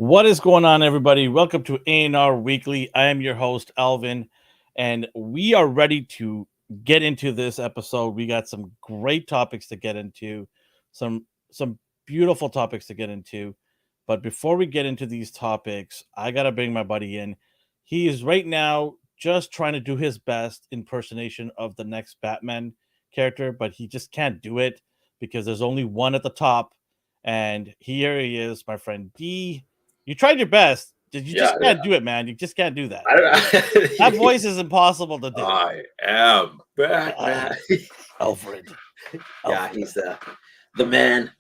What is going on, everybody? Welcome to ANR Weekly. I am your host, Alvin, and we are ready to get into this episode. We got some great topics to get into, some beautiful topics to get into. But before we get into these topics, I gotta bring my buddy in. He is right now just trying to do his best impersonation of the next Batman character, but he just can't do it because there's only one at the top. And here he is, my friend D. You tried your best. You just can't do it, man. You just can't do that. I don't That voice is impossible to do. I am Batman. Alfred. Yeah, he's the man.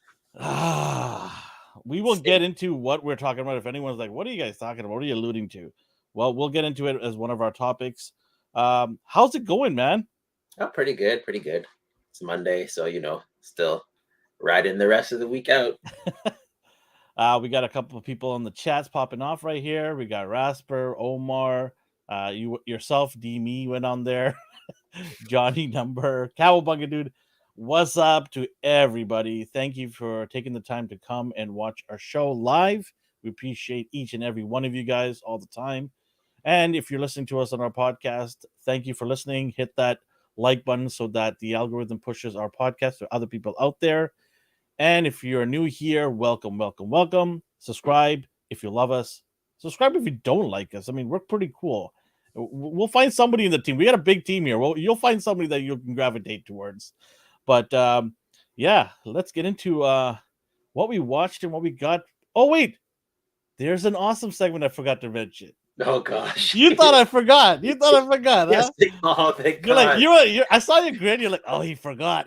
We will get into what we're talking about. If anyone's like, what are you guys talking about? What are you alluding to? Well, we'll get into it as one of our topics. How's it going, man? Oh, pretty good. It's Monday, so still riding the rest of the week out. We got a couple of people in the chats popping off right here. We got Rasper, Omar, yourself, D Me went on there. Johnny Number, Cowabunga Dude. What's up to everybody? Thank you for taking the time to come and watch our show live. We appreciate each and every one of you guys all the time. And if you're listening to us on our podcast, thank you for listening. Hit that like button so that the algorithm pushes our podcast to other people out there. And if you're new here, welcome. Subscribe if you love us. Subscribe if you don't like us. I mean, we're pretty cool. We'll find somebody in the team. We got a big team here. Well, you'll find somebody that you can gravitate towards. But yeah, let's get into what we watched and what we got. Oh, wait. There's an awesome segment I forgot to mention. Oh, gosh. You thought I forgot. Huh? Yes, oh, thank you're God. Like, you're I saw you grin. You're like, oh, he forgot.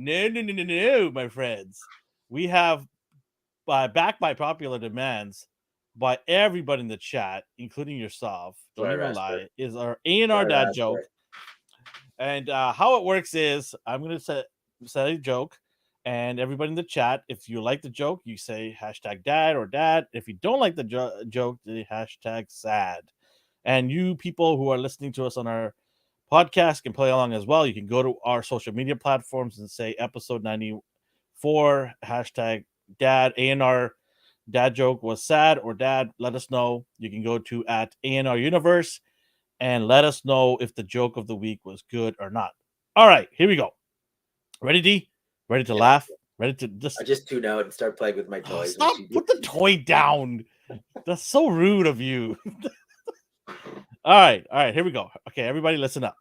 No, my friends. We have, back by popular demands by everybody in the chat, including yourself, don't even lie, is our ANR dad joke. And how it works is I'm going to say a joke, and everybody in the chat, if you like the joke, you say hashtag dad or dad. If you don't like the joke, the hashtag sad. And you people who are listening to us on our podcast can play along as well. You can go to our social media platforms and say episode 94 hashtag dad. ANR dad joke was sad or dad. Let us know. You can go to at ANR Universe and let us know if the joke of the week was good or not. All right, here we go. Ready, D? Ready to laugh? Ready to I just tune out and start playing with my toys. Stop! Put the toy down. That's so rude of you. All right, here we go. Okay, everybody listen up.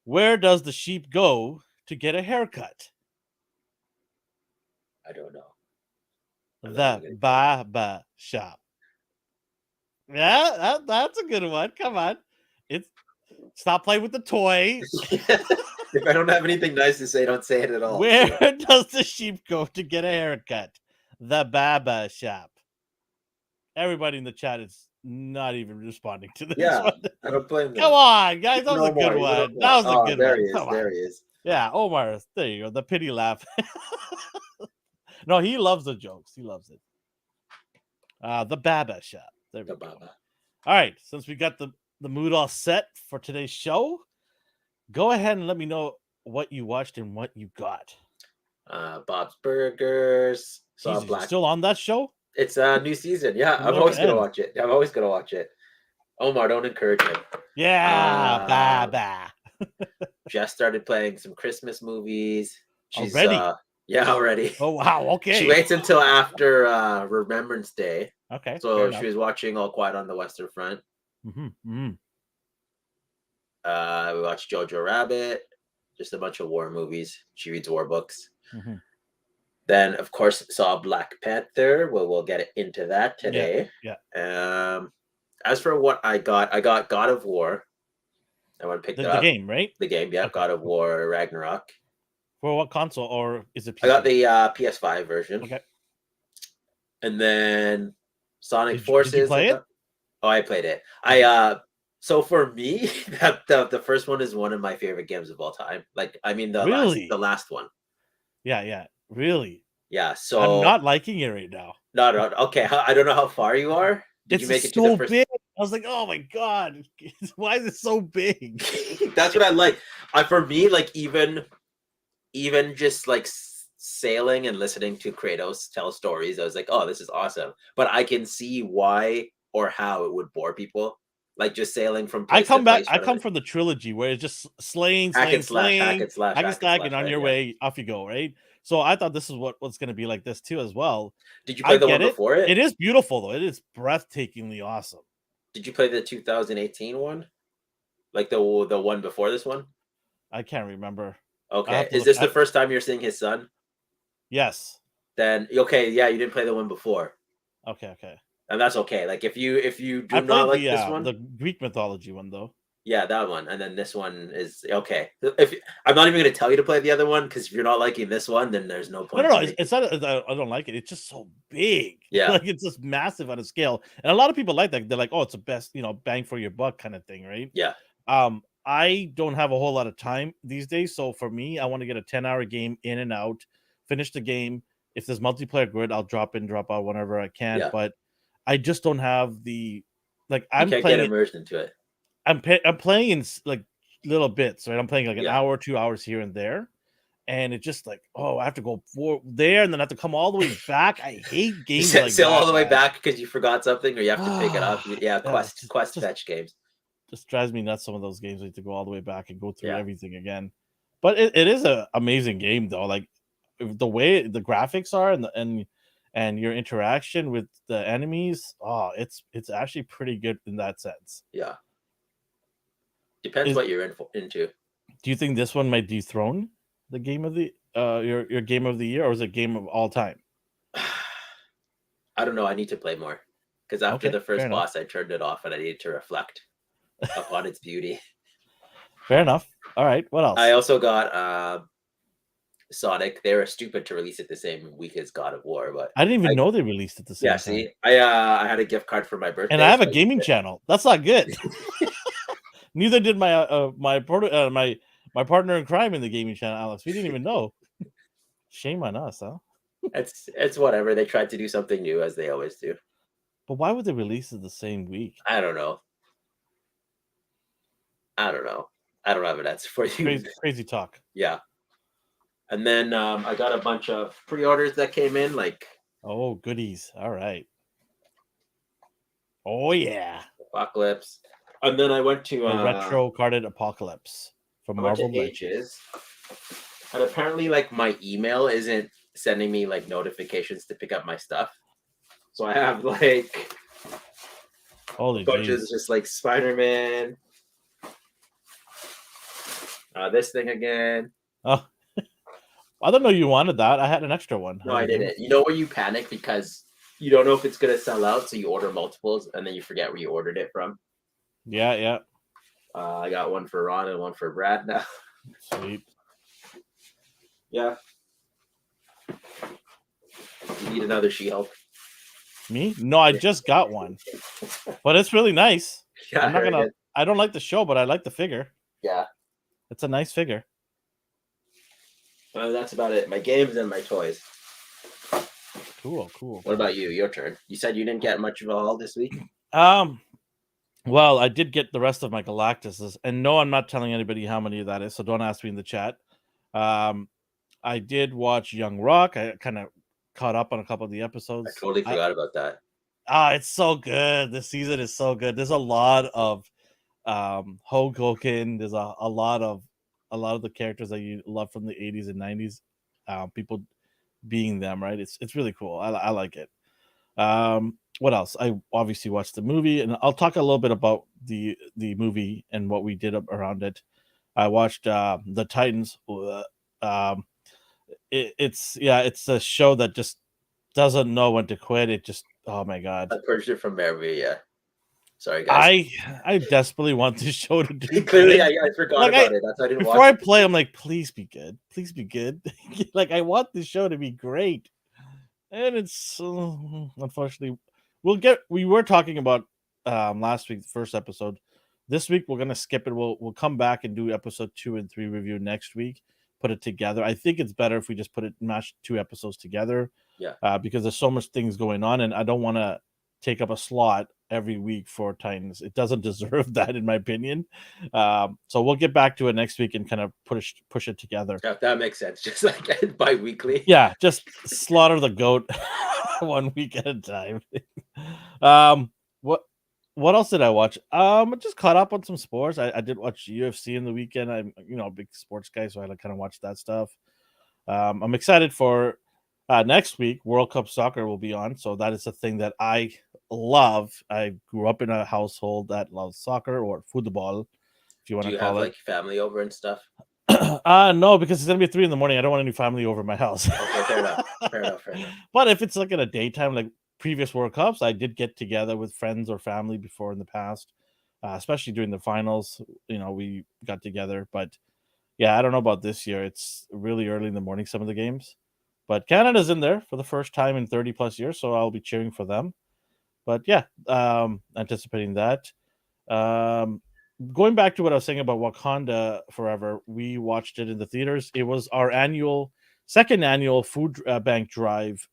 Where does the sheep go to get a haircut? I don't know. The barber shop. Yeah, that's a good one. Come on. Stop playing with the toy. If I don't have anything nice to say, don't say it at all. Where does the sheep go to get a haircut? The barber shop. Everybody in the chat is not even responding to this one. I don't blame them. Come on, guys. That was a good one. That was a good one. There he is. Yeah, Omar. There you go. The pity laugh. No, he loves the jokes. He loves it. The barber shop. There we go. All right. Since we got the mood all set for today's show, go ahead and let me know what you watched and what you got. Bob's Burgers. Still on that show? It's a new season. Yeah, I'm always going to watch it. Omar, don't encourage him. Yeah, Baba. Just started playing some Christmas movies. She's already? Already. Oh, wow. Okay. She waits until after Remembrance Day. Okay. So she was watching All Quiet on the Western Front. Mm-hmm. We watched Jojo Rabbit. Just a bunch of war movies. She reads war books. Mm-hmm. Then, of course, saw Black Panther. We'll get into that today. Yeah. As for what I got God of War. I want to pick the game, right? The game, yeah. Okay. God of War Ragnarok. For what console, or is it PC? I got the PS5 version. Okay. And then Sonic Forces. Did you play it? Oh, I played it. So for me, the first one is one of my favorite games of all time. Like, I mean, the last one. Yeah. Really? Yeah. So I'm not liking it right now. No. Okay. I don't know how far you are. Did you make it so to the first? Big. I was like, oh my God, why is it so big? That's what I like. For me, like even just like sailing and listening to Kratos tell stories, I was like, oh, this is awesome. But I can see why or how it would bore people. Like just sailing from place to place. I come from the trilogy where it's just slaying, hack and slash, hack and slack, and on right? your Yeah. way, off you go, right? So I thought this is what's going to be like this too as well. Did you I play the one get it. before it? It is beautiful though. It is breathtakingly awesome. Did you play the 2018 one? Like the one before this one? I can't remember. Okay. Is this the first time you're seeing his son? Yes. Then okay, yeah, you didn't play the one before. Okay. And that's okay. Like if you do not like this one, the Greek mythology one though. Yeah, that one, and then this one is okay. If I'm not even going to tell you to play the other one, because if you're not liking this one, then there's no point. No. It's not. I don't like it. It's just so big. Yeah, like it's just massive on a scale, and a lot of people like that. They're like, "Oh, it's the best, bang for your buck kind of thing," right? Yeah. I don't have a whole lot of time these days, so for me, I want to get a 10-hour game in and out, finish the game. If there's multiplayer good, I'll drop in, drop out whenever I can. Yeah. But I just don't have the I'm can't get immersed into it. I'm playing in like little bits, right? I'm playing like an hour, 2 hours here and there, and it's just like, oh, I have to go there and then I have to come all the way back. I hate games like that. All the way back because you forgot something or you have to pick it up. Yeah, quest fetch games. Just drives me nuts. Some of those games, I have to go all the way back and go through everything again. But it is an amazing game though. Like the way the graphics are and your interaction with the enemies, it's actually pretty good in that sense. Yeah. Depends what you're into. Do you think this one might dethrone the game of the your game of the year, or is it game of all time? I don't know. I need to play more because after the first boss, I turned it off and I needed to reflect upon its beauty. Fair enough. All right. What else? I also got Sonic. They were stupid to release it the same week as God of War, but I didn't even know they released it the same time. See, I had a gift card for my birthday, and I have a gaming channel. That's not good. Neither did my partner in crime in the gaming channel, Alex. We didn't even know. Shame on us, huh? It's whatever. They tried to do something new, as they always do. But why would they release it the same week? I don't know. I don't have an answer for you. Crazy talk. Yeah. And then I got a bunch of pre-orders that came in, like goodies. All right. Oh yeah. Apocalypse. And then I went to retro carded Apocalypse from Marvel Legends. And apparently, like, my email isn't sending me like notifications to pick up my stuff. So I have like bunches just like Spider-Man. This thing again. Oh, I don't know you wanted that. I had an extra one. No, I didn't. You know where you panic because you don't know if it's gonna sell out, so you order multiples and then you forget where you ordered it from. Yeah. I got one for Ron and one for Brad now. Sweet. Yeah. You need another She-Hulk. Me? No, I just got one, but it's really nice. Yeah, I don't like the show, but I like the figure. Yeah, it's a nice figure. That's about it. My games and my toys. Cool. What about you? Your turn. You said you didn't get much of a haul this week. Well, I did get the rest of my Galactuses, and no, I'm not telling anybody how many that is, so don't ask me in the chat. I did watch Young Rock. I kind of caught up on a couple of the episodes. I totally forgot about that. It's so good. This season is so good. There's a lot of Hulk Hogan. There's a lot of the characters that you love from the 80s and 90s. People being them, right? It's really cool. I like it. What else? I obviously watched the movie, and I'll talk a little bit about the movie and what we did around it. I watched the Titans. It's a show that just doesn't know when to quit. It just, oh my god! I purged it from memory. Yeah, sorry guys. I desperately want this show to do. Clearly, I forgot about it. That's why I didn't. Before I play, I'm like, please be good. Please be good. Like I want this show to be great, and it's unfortunately we were talking about last week, the first episode. This week we're gonna skip it. We'll come back and do episode 2 and 3 review next week. Put it together. I think it's better if we just mash 2 episodes together. Yeah. Because there's so much things going on, and I don't want to take up a slot every week for Titans. It doesn't deserve that, in my opinion. So we'll get back to it next week and kind of push it together. Yeah, that makes sense. Just like bi-weekly. Yeah, just slaughter the goat 1 week at a time. um, what else did I watch? I just caught up on some sports. I did watch UFC in the weekend. I'm a big sports guy, so I kind of watch that stuff. I'm excited for next week. World Cup soccer will be on, so that is a thing that I love. I grew up in a household that loves soccer or football, if you want Do to you have call it. like family over and stuff? No, because it's gonna be 3 in the morning. I don't want any family over my house. Okay, fair enough. Fair enough. But if it's like in a daytime, like previous World Cups, I did get together with friends or family before in the past, especially during the finals. We got together. But yeah, I don't know about this year. It's really early in the morning, some of the games. But Canada's in there for the first time in 30 plus years, so I'll be cheering for them. But yeah, anticipating that. Um, Going back to what I was saying about Wakanda Forever, we watched it in the theaters. It was our second annual food bank drive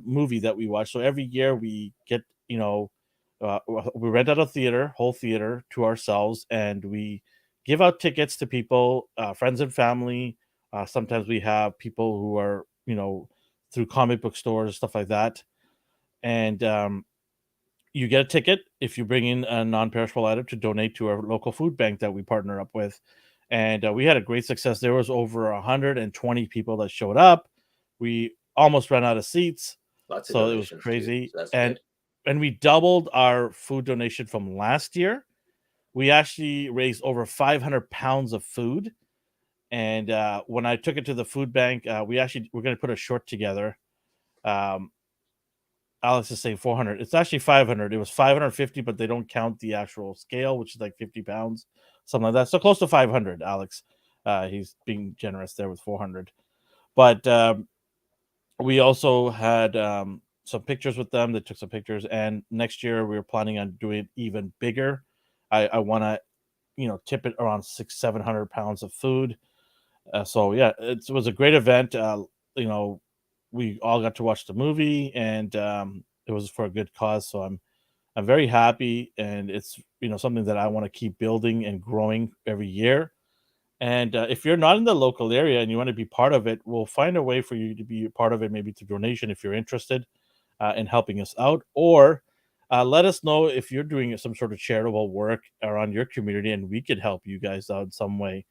movie that we watch. So every year we get, we rent out a whole theater to ourselves, and we give out tickets to people, friends and family. Sometimes we have people who are, through comic book stores, stuff like that. And you get a ticket if you bring in a non-perishable item to donate to our local food bank that we partner up with. And we had a great success. There was over 120 people that showed up. We almost ran out of seats. Lots of so it was donations crazy. too, so that's and good. and we doubled our food donation from last year. We actually raised over 500 pounds of food. And when I took it to the food bank, we're going to put a short together. Um, Alex is saying 400. It's actually 500. It was 550, but they don't count the actual scale, which is like 50 pounds, something like that. So close to 500, Alex. He's being generous there with 400. But we also had some pictures with them. They took some pictures. And next year, we were planning on doing it even bigger. I want to, tip it around 700 pounds of food. So, yeah, it was a great event. You know, we all got to watch the movie, and it was for a good cause. So I'm very happy, and it's something that I want to keep building and growing every year. And if you're not in the local area and you want to be part of it, we'll find a way for you to be part of it, maybe through donation if you're interested in helping us out, or let us know if you're doing some sort of charitable work around your community, and we could help you guys out in some way,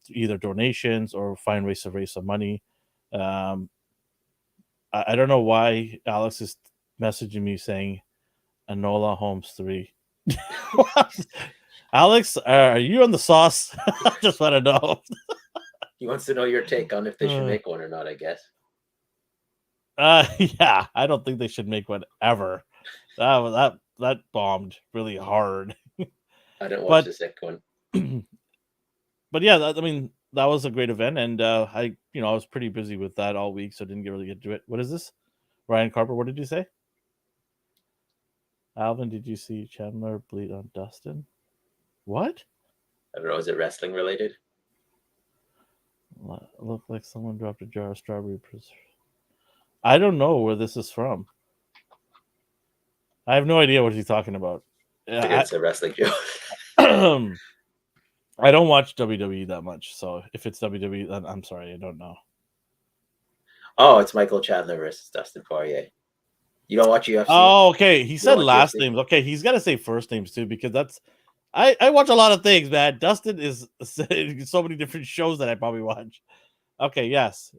either donations or find ways to raise some money. Um, I don't know why Alex is messaging me saying Enola Holmes 3. Alex, are you on the sauce? I just want to know. He wants to know your take on if they should make one or not, I guess. Yeah, I don't think they should make one ever. That bombed really hard. I didn't watch the second one. But yeah, that was a great event, and I was pretty busy with that all week, so I didn't really get to it. What is this? Ryan Carper, what did you say? Alvin, did you see Chandler bleed on Dustin? What? I don't know. Is it wrestling related? Looked like someone dropped a jar of strawberry preserve. I don't know where this is from. I have no idea what he's talking about. It's a wrestling show. I don't watch WWE that much, so if it's WWE, then I'm sorry, I don't know. Oh, it's Michael Chandler versus Dustin Poirier. You don't watch UFC? Oh, okay. He said last names. Okay, he's got to say first names too, because that's I watch a lot of things, man. Dustin is so many different shows that I probably watch. Okay, yes.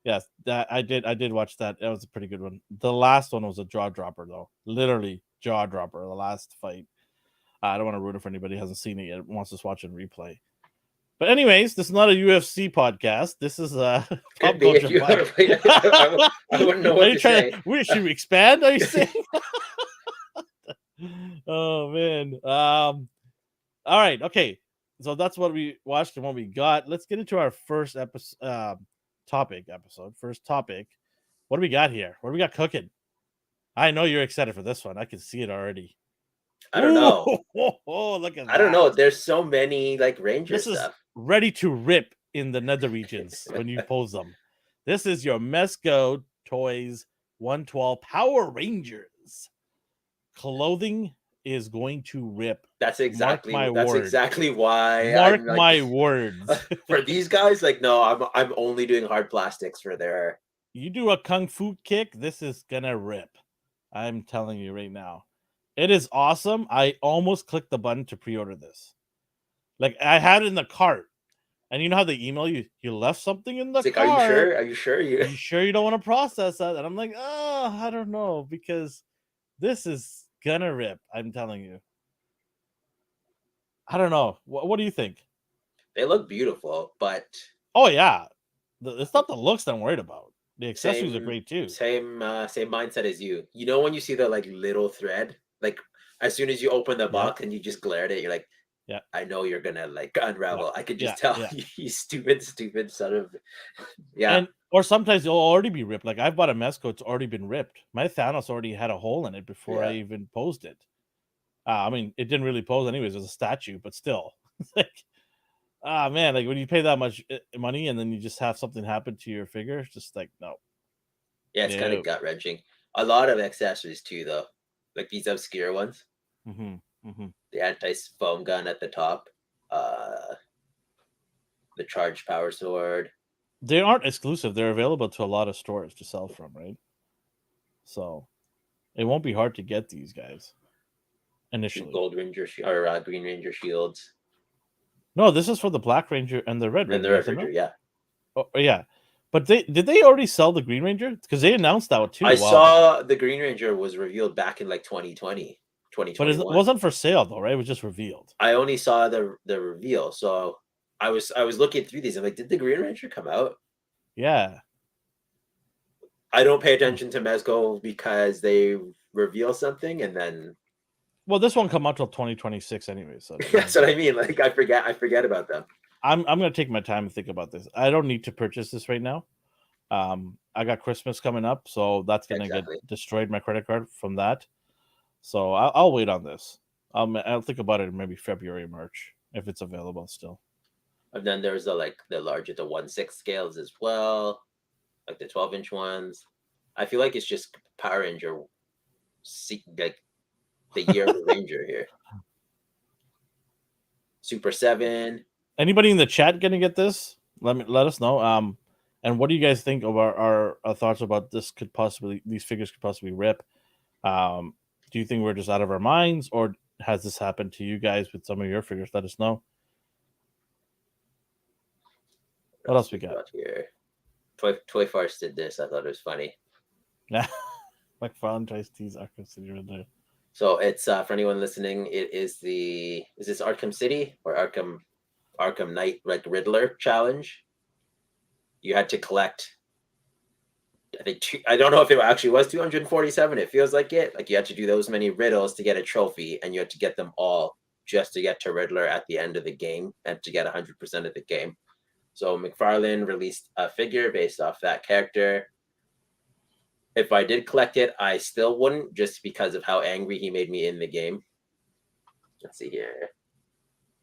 Yes, that I did watch that. That was a pretty good one. The last one was a jaw dropper though. Literally jaw dropper, the last fight. I don't want to ruin it for anybody who hasn't seen it yet, wants to watch it replay. But anyways, this is not a UFC podcast. This is a pop culture podcast. I wouldn't know what to say. Should we expand? Are you saying? Oh man. All right. Okay. So that's what we watched and what we got. Let's get into our first episode. First topic. What do we got here? What do we got cooking? I know you're excited for this one. I can see it already. I don't know. Oh, look at that. I don't know. There's so many like Ranger this stuff. Is ready to rip in the nether regions when you pose them. This is your Mesco Toys 112 Power Rangers. clothing is going to rip. That's Mark exactly my that's word. exactly why Mark I'm like my words. for these guys, like no, I'm only doing hard plastics for their. You do a kung fu kick, this is gonna rip. I'm telling you right now. It is awesome. I almost clicked the button to pre-order this. Like I had it in the cart. And you know how they email you, you left something in the It's like, are you cart. sure? Are you sure? Are you sure you don't want to process that? And I'm like, oh, I don't know, because this is gonna rip. I'm telling you. I don't know. What do you think? They look beautiful, but Oh yeah, it's not the looks that I'm worried about. The accessories are same great too. same mindset as you. You know when you see the like little thread, like as soon as you open the Yeah, box and you just glare at it, you're like, yeah, I know you're gonna like yeah, unravel. I could yeah, just tell yeah. you stupid son of yeah. And or sometimes it'll already be ripped. Like I've bought a Mezco, it's already been ripped. My Thanos already had a hole in it before I Yeah. even posed it. I mean, it didn't really pose anyways as a statue, but still, like, man, like when you pay that much money and then you just have something happen to your figure, it's just like no, Yeah, it's kind of no. gut wrenching. A lot of accessories too, though. Like these obscure ones. Mm-hmm, mm-hmm. The anti-foam gun at the top. Uh the charged power sword. They aren't exclusive. They're available to a lot of stores to sell from, right? So it won't be hard to get these guys Two initially. gold ranger or green ranger shields. No, this is for the Black Ranger and the Red And the Ranger, red isn't ranger, it? yeah. Oh, yeah. But they already sell the Green Ranger? Because they announced that too I a while back. saw the green ranger was revealed back in like 2020, But it 2021. wasn't for sale though, right? It was just revealed. I only saw the reveal, so I was looking through these. I'm like, did the green ranger come out? Yeah. I don't pay attention to Mezco because they reveal something and then Well, this won't come out till 2026 anyway, so it doesn't that's what I matter. mean. Like I forget about them. I'm gonna take my time and think about this. I don't need to purchase this right now. I got Christmas coming up, so that's gonna get Exactly. destroyed my credit card from that. So I'll wait on this. I'll think about it in maybe February, March if it's available still. And then there's the larger, the 1/6 scales as well, like the 12-inch ones. I feel like it's just Power Ranger, like the year of the Ranger here. Super 7. Anybody in the chat gonna get this? Let us know. And what do you guys think of our thoughts about this? These figures could possibly rip. Do you think we're just out of our minds, or has this happened to you guys with some of your figures? Let us know. What else we got? Here? Toy Farce did this. I thought it was funny. Yeah, McFarlane tries to tease Arkham City Riddler. So it's for anyone listening. It is is this Arkham City or Arkham Knight like Riddler challenge? You had to collect. I think I don't know if it actually was 247. It feels like it. Like you had to do those many riddles to get a trophy, and you had to get them all just to get to Riddler at the end of the game and to get 100% of the game. So McFarlane released a figure based off that character. If I did collect it, I still wouldn't, just because of how angry he made me in the game. Let's see here.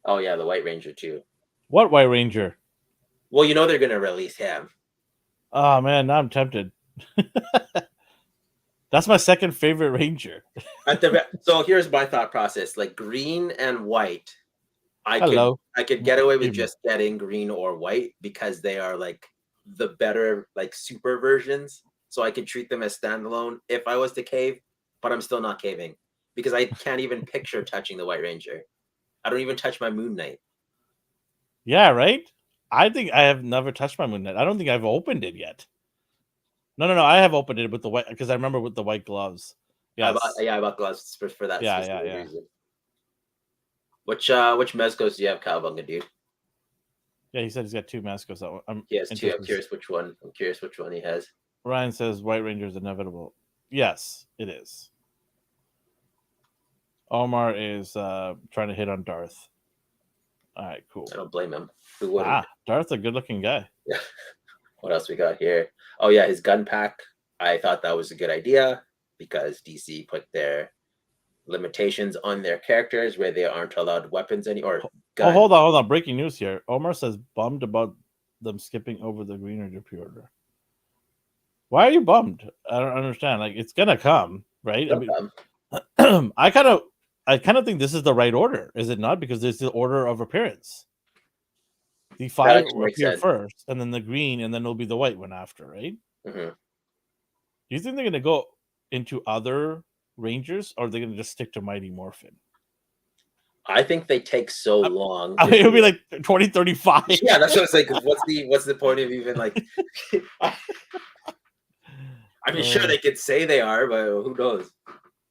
Oh yeah, the White Ranger too. What White Ranger? Well, you know they're gonna release him. Oh man, now I'm tempted. That's my second favorite Ranger. So here's my thought process: like green and white, Hello. I could get away with just getting green or white because they are like the better like super versions. So I could treat them as standalone if I was to cave, but I'm still not caving because I can't even picture touching the White Ranger. I don't even touch my Moon Knight. Yeah, right? I think I have never touched my Moon Knight. I don't think I've opened it yet. No. I have opened it with the white, because I remember with the white gloves. Yes. I bought gloves for that specific reason. Which Mezcos do you have, Cowabunga, dude? Yeah, he said he's got two Mezcos. He has two. I'm curious which one. He has. Ryan says White Ranger is inevitable. Yes, it is. Omar is trying to hit on Darth. All right, cool. I don't blame him. Who wouldn't? Darth's a good-looking guy. Yeah. What else we got here? Oh yeah, his gun pack. I thought that was a good idea because DC put their limitations on their characters where they aren't allowed weapons anymore. Oh, hold on. Breaking news here. Omar says bummed about them skipping over the Green Ranger pre-order. Why are you bummed? I don't understand. Like, it's gonna come, right? I kind of think this is the right order, is it not? Because there's the order of appearance. The That fire actually will makes appear sense. first, and then the green, and then it'll be the white one after, right? Hmm. Do you think they're gonna go into other Rangers, or are they gonna just stick to Mighty Morphin? I think they take so I, long I to mean, it'll be do it. like 2035. Yeah, that's what I was like. 'Cause what's the point of even like? I mean, sure they could say they are, but who knows?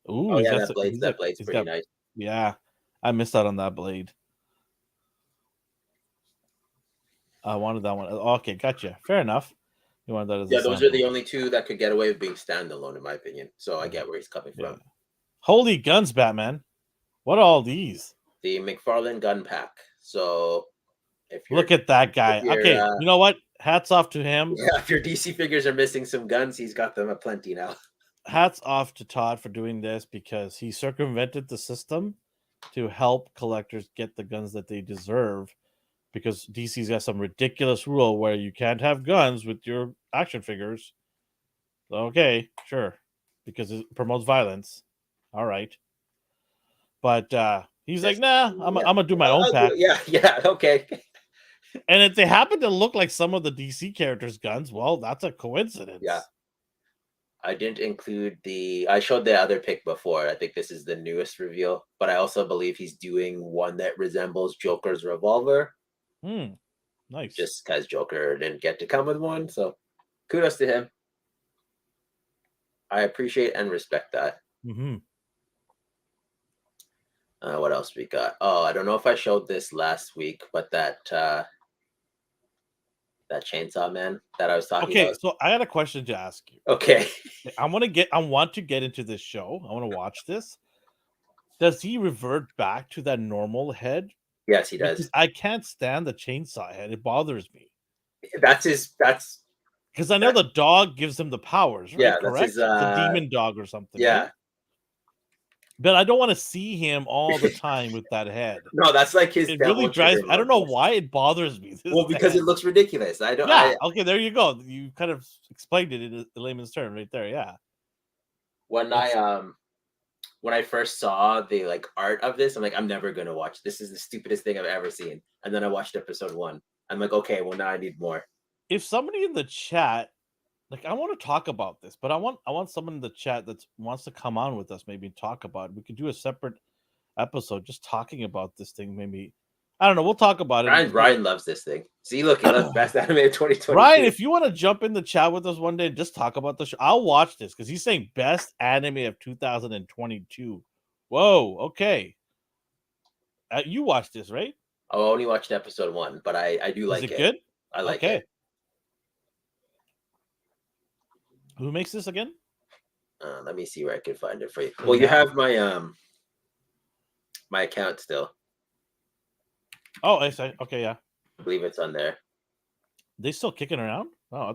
Ooh, Oh yeah, that blade's he's pretty got nice. yeah. I missed out on that blade. I wanted that one. Okay, gotcha. Fair enough. You wanted that as a Yeah, those are sample. the only two that could get away with being standalone, in my opinion. So I Yeah. get where he's coming Yeah. from. Holy guns, Batman! What are all these? The McFarlane gun pack. So Look at that if guy. you're Okay, you know what? Hats off to him. yeah, if your DC figures are missing some guns, he's got them aplenty now. Hats off to Todd for doing this because he circumvented the system to help collectors get the guns that they deserve. Because DC's got some ridiculous rule where you can't have guns with your action figures. Okay, sure, because it promotes violence. All right, but he's like, Just nah, yeah, I'm gonna do my own I'll do pack. it. Yeah, yeah, okay. And if they happen to look like some of the DC characters' guns, well, that's a Yeah. coincidence. I didn't include I showed the other pick before. I think this is the newest reveal, but I also believe he's doing one that resembles Joker's revolver, Nice. just because Joker didn't get to come with one. So kudos to him. I appreciate and respect that. Mm-hmm. What else we got? Oh, I don't know if I showed this last week, but that chainsaw man that I was talking Okay, about. so I got a question to ask you. Okay. I want to get into this show. I want to watch this. Does he revert back to that normal head? Yes, he does. Because I can't stand the chainsaw head. It bothers me. That's his. Because I know the dog gives him the powers, right? Yeah, that's his. Correct? The demon dog or something, right? Yeah. But I don't want to see him all the time with that head. No, that's like his It really devil drives. trigger I don't know monster. why it bothers me. Well, because it looks ridiculous. I don't. Yeah. Okay. There you go. You kind of explained it in a layman's term, right there. Yeah. When It's when I first saw the like art of this, I'm like, I'm never gonna watch. This is the stupidest thing I've ever seen. And then I watched episode 1. I'm like, okay, well now I need more. if somebody in the chat, like, I want to talk about this, but I want someone in the chat that wants to come on with us, maybe talk about it. We could do a separate episode just talking about this thing. Maybe I don't know. We'll talk about it. Ryan loves this thing. See, look, he loves best anime of 2022. Ryan, if you want to jump in the chat with us one day and just talk about the show, I'll watch this because he's saying best anime of 2022. Whoa, okay. You watched this, right? I only watched episode 1, but I do like Is it it. good? I like Okay. it. Who makes this again? Let me see where I can find it for you. Well, you have my account still. Oh, I say okay, yeah. I believe it's on there. They still kicking around? Oh,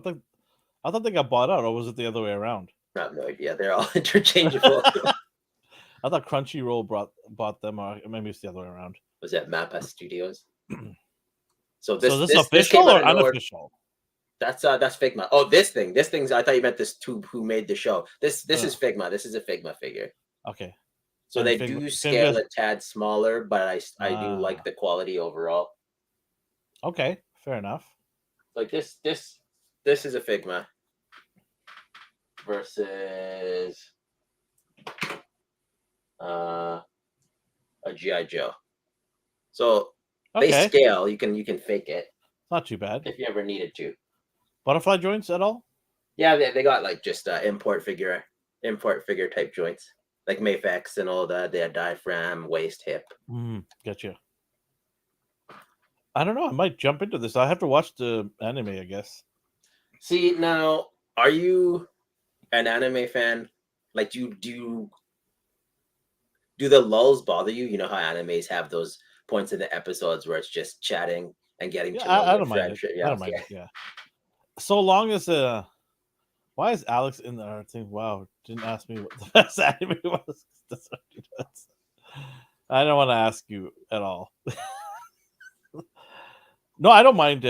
I thought they got bought out, or was it the other way around? I have no idea. They're all interchangeable. I thought Crunchyroll bought them, or maybe it's the other way around. Was that Mappa Studios? So is this official or unofficial? That's Figma. Oh, this thing's. I thought you meant this who made the show. This is Figma. This is a Figma figure. Okay. So and they do scale a tad smaller, but I do like the quality overall. Okay, fair enough. Like this is a Figma versus a GI Joe. So they scale. You can fake it. Not too bad if you ever needed to. Butterfly joints at all? Yeah, they got like just import figure type joints, like Mafex and all that. They had diaphragm, waist, hip. Gotcha. I don't know. I might jump into this. I have to watch the anime, I guess. See, now, are you an anime fan? Like, do the lulls bother you? You know how animes have those points in the episodes where it's just chatting and getting to know I don't mind it. Yeah, I don't mind it. Yeah. So long as why is Alex in the thing? Wow, didn't ask me what the best anime was. I don't want to ask you at all. No, I don't mind.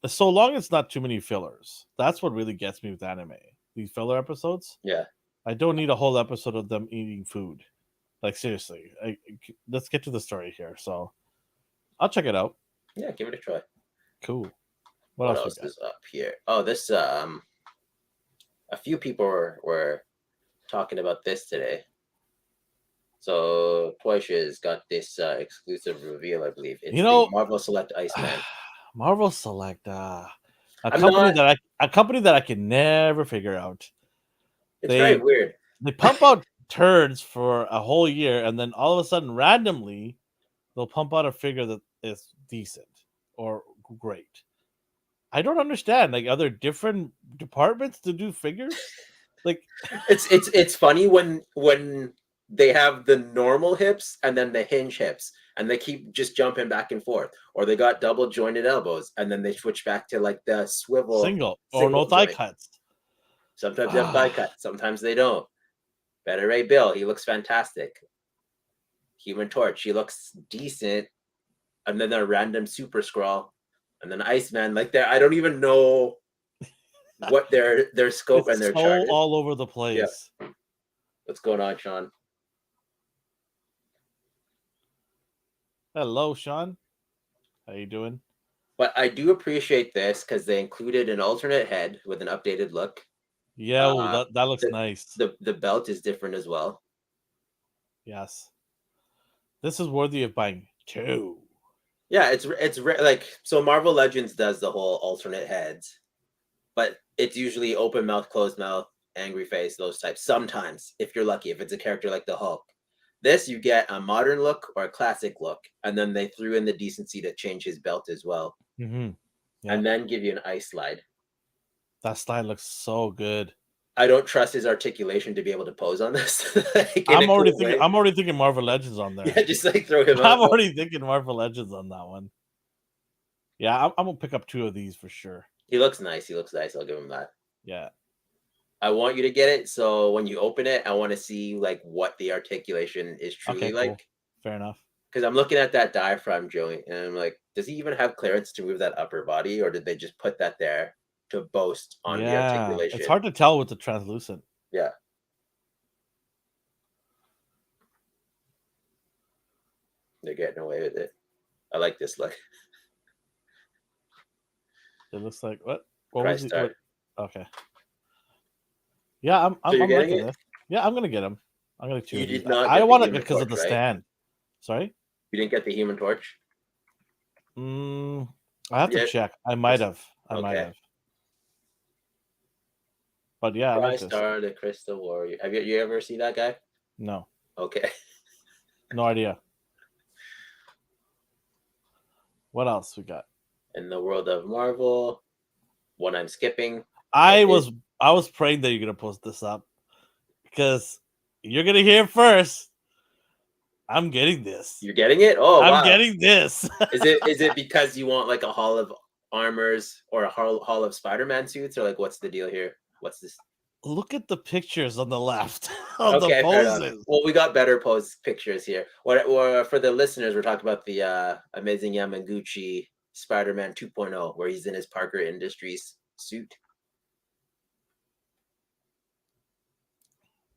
So long as it's not too many fillers. That's what really gets me with anime. These filler episodes. Yeah. I don't need a whole episode of them eating food. Like seriously, let's get to the story here. So I'll check it out. Yeah, give it a try. Cool. What else we else got? is up here? Oh, this a few people were talking about this today. So Porsche's got this exclusive reveal, I believe. It's the Marvel Select Iceman. Marvel Select, a I'm company not. that I can never figure out. It's very weird. They pump out turds for a whole year, and then all of a sudden, randomly, they'll pump out a figure that is decent or great. I don't understand. Like, are there different departments to do figures? Like, it's funny when they have the normal hips and then the hinge hips, and they keep just jumping back and forth, or they got double jointed elbows, and then they switch back to like the single or no thigh cuts. Sometimes they have thigh cuts, sometimes they don't. Better Ray Bill, he looks fantastic. Human Torch, he looks decent. And then a random Super Skrull, and then Iceman. Like I don't even know what their scope and their chart is. All over the place. Yeah. What's going on, Sean? Hello, Sean. How you doing? But I do appreciate this because they included an alternate head with an updated look. Yeah, that looks nice. The belt is different as well. Yes. This is worthy of buying 2. Yeah, it's like, so Marvel Legends does the whole alternate heads, but it's usually open mouth, closed mouth, angry face, those types. Sometimes, if you're lucky, if it's a character like the Hulk. This, you get a modern look or a classic look, and then they threw in the decency to change his belt as well. Mm-hmm. Yep. And then give you an ice slide. That slide looks so good. I don't trust his articulation to be able to pose on this. Like, I'm already thinking Marvel Legends on there. Yeah, just like throw him out. I'm already thinking Marvel Legends on that one. Yeah, I'm gonna pick up 2 of these for sure. He looks nice. I'll give him that. Yeah. I want you to get it, so when you open it, I want to see like what the articulation is truly like. Cool. Fair enough. Because I'm looking at that diaphragm joint, and I'm like, does he even have clearance to move that upper body, or did they just put that there to boast on the articulation? It's hard to tell with the translucent. Yeah. They're getting away with it. I like this look. It looks like what? What was it? Okay. Yeah, I'm liking this. Yeah, I'm gonna get him. I'm gonna choose. You did not. I want it because of the stand. Sorry. You didn't get the Human Torch. I have to check. I might have. Might have. But yeah, I like this. Star, the Crystal Warrior. Have you ever seen that guy? No. Okay. No idea. What else we got? In the world of Marvel, one I'm skipping. I was praying that you're gonna post this up because you're gonna hear first. I'm getting this. You're getting it? Oh, I'm getting this. Is it because you want like a Hall of Armors or a Hall of Spider-Man suits, or like what's the deal here? What's this? Look at the pictures on the left of the poses. Well, we got better pose pictures here. What for the listeners, we're talking about the Amazing Yamaguchi Spider-Man 2.0, where he's in his Parker Industries suit.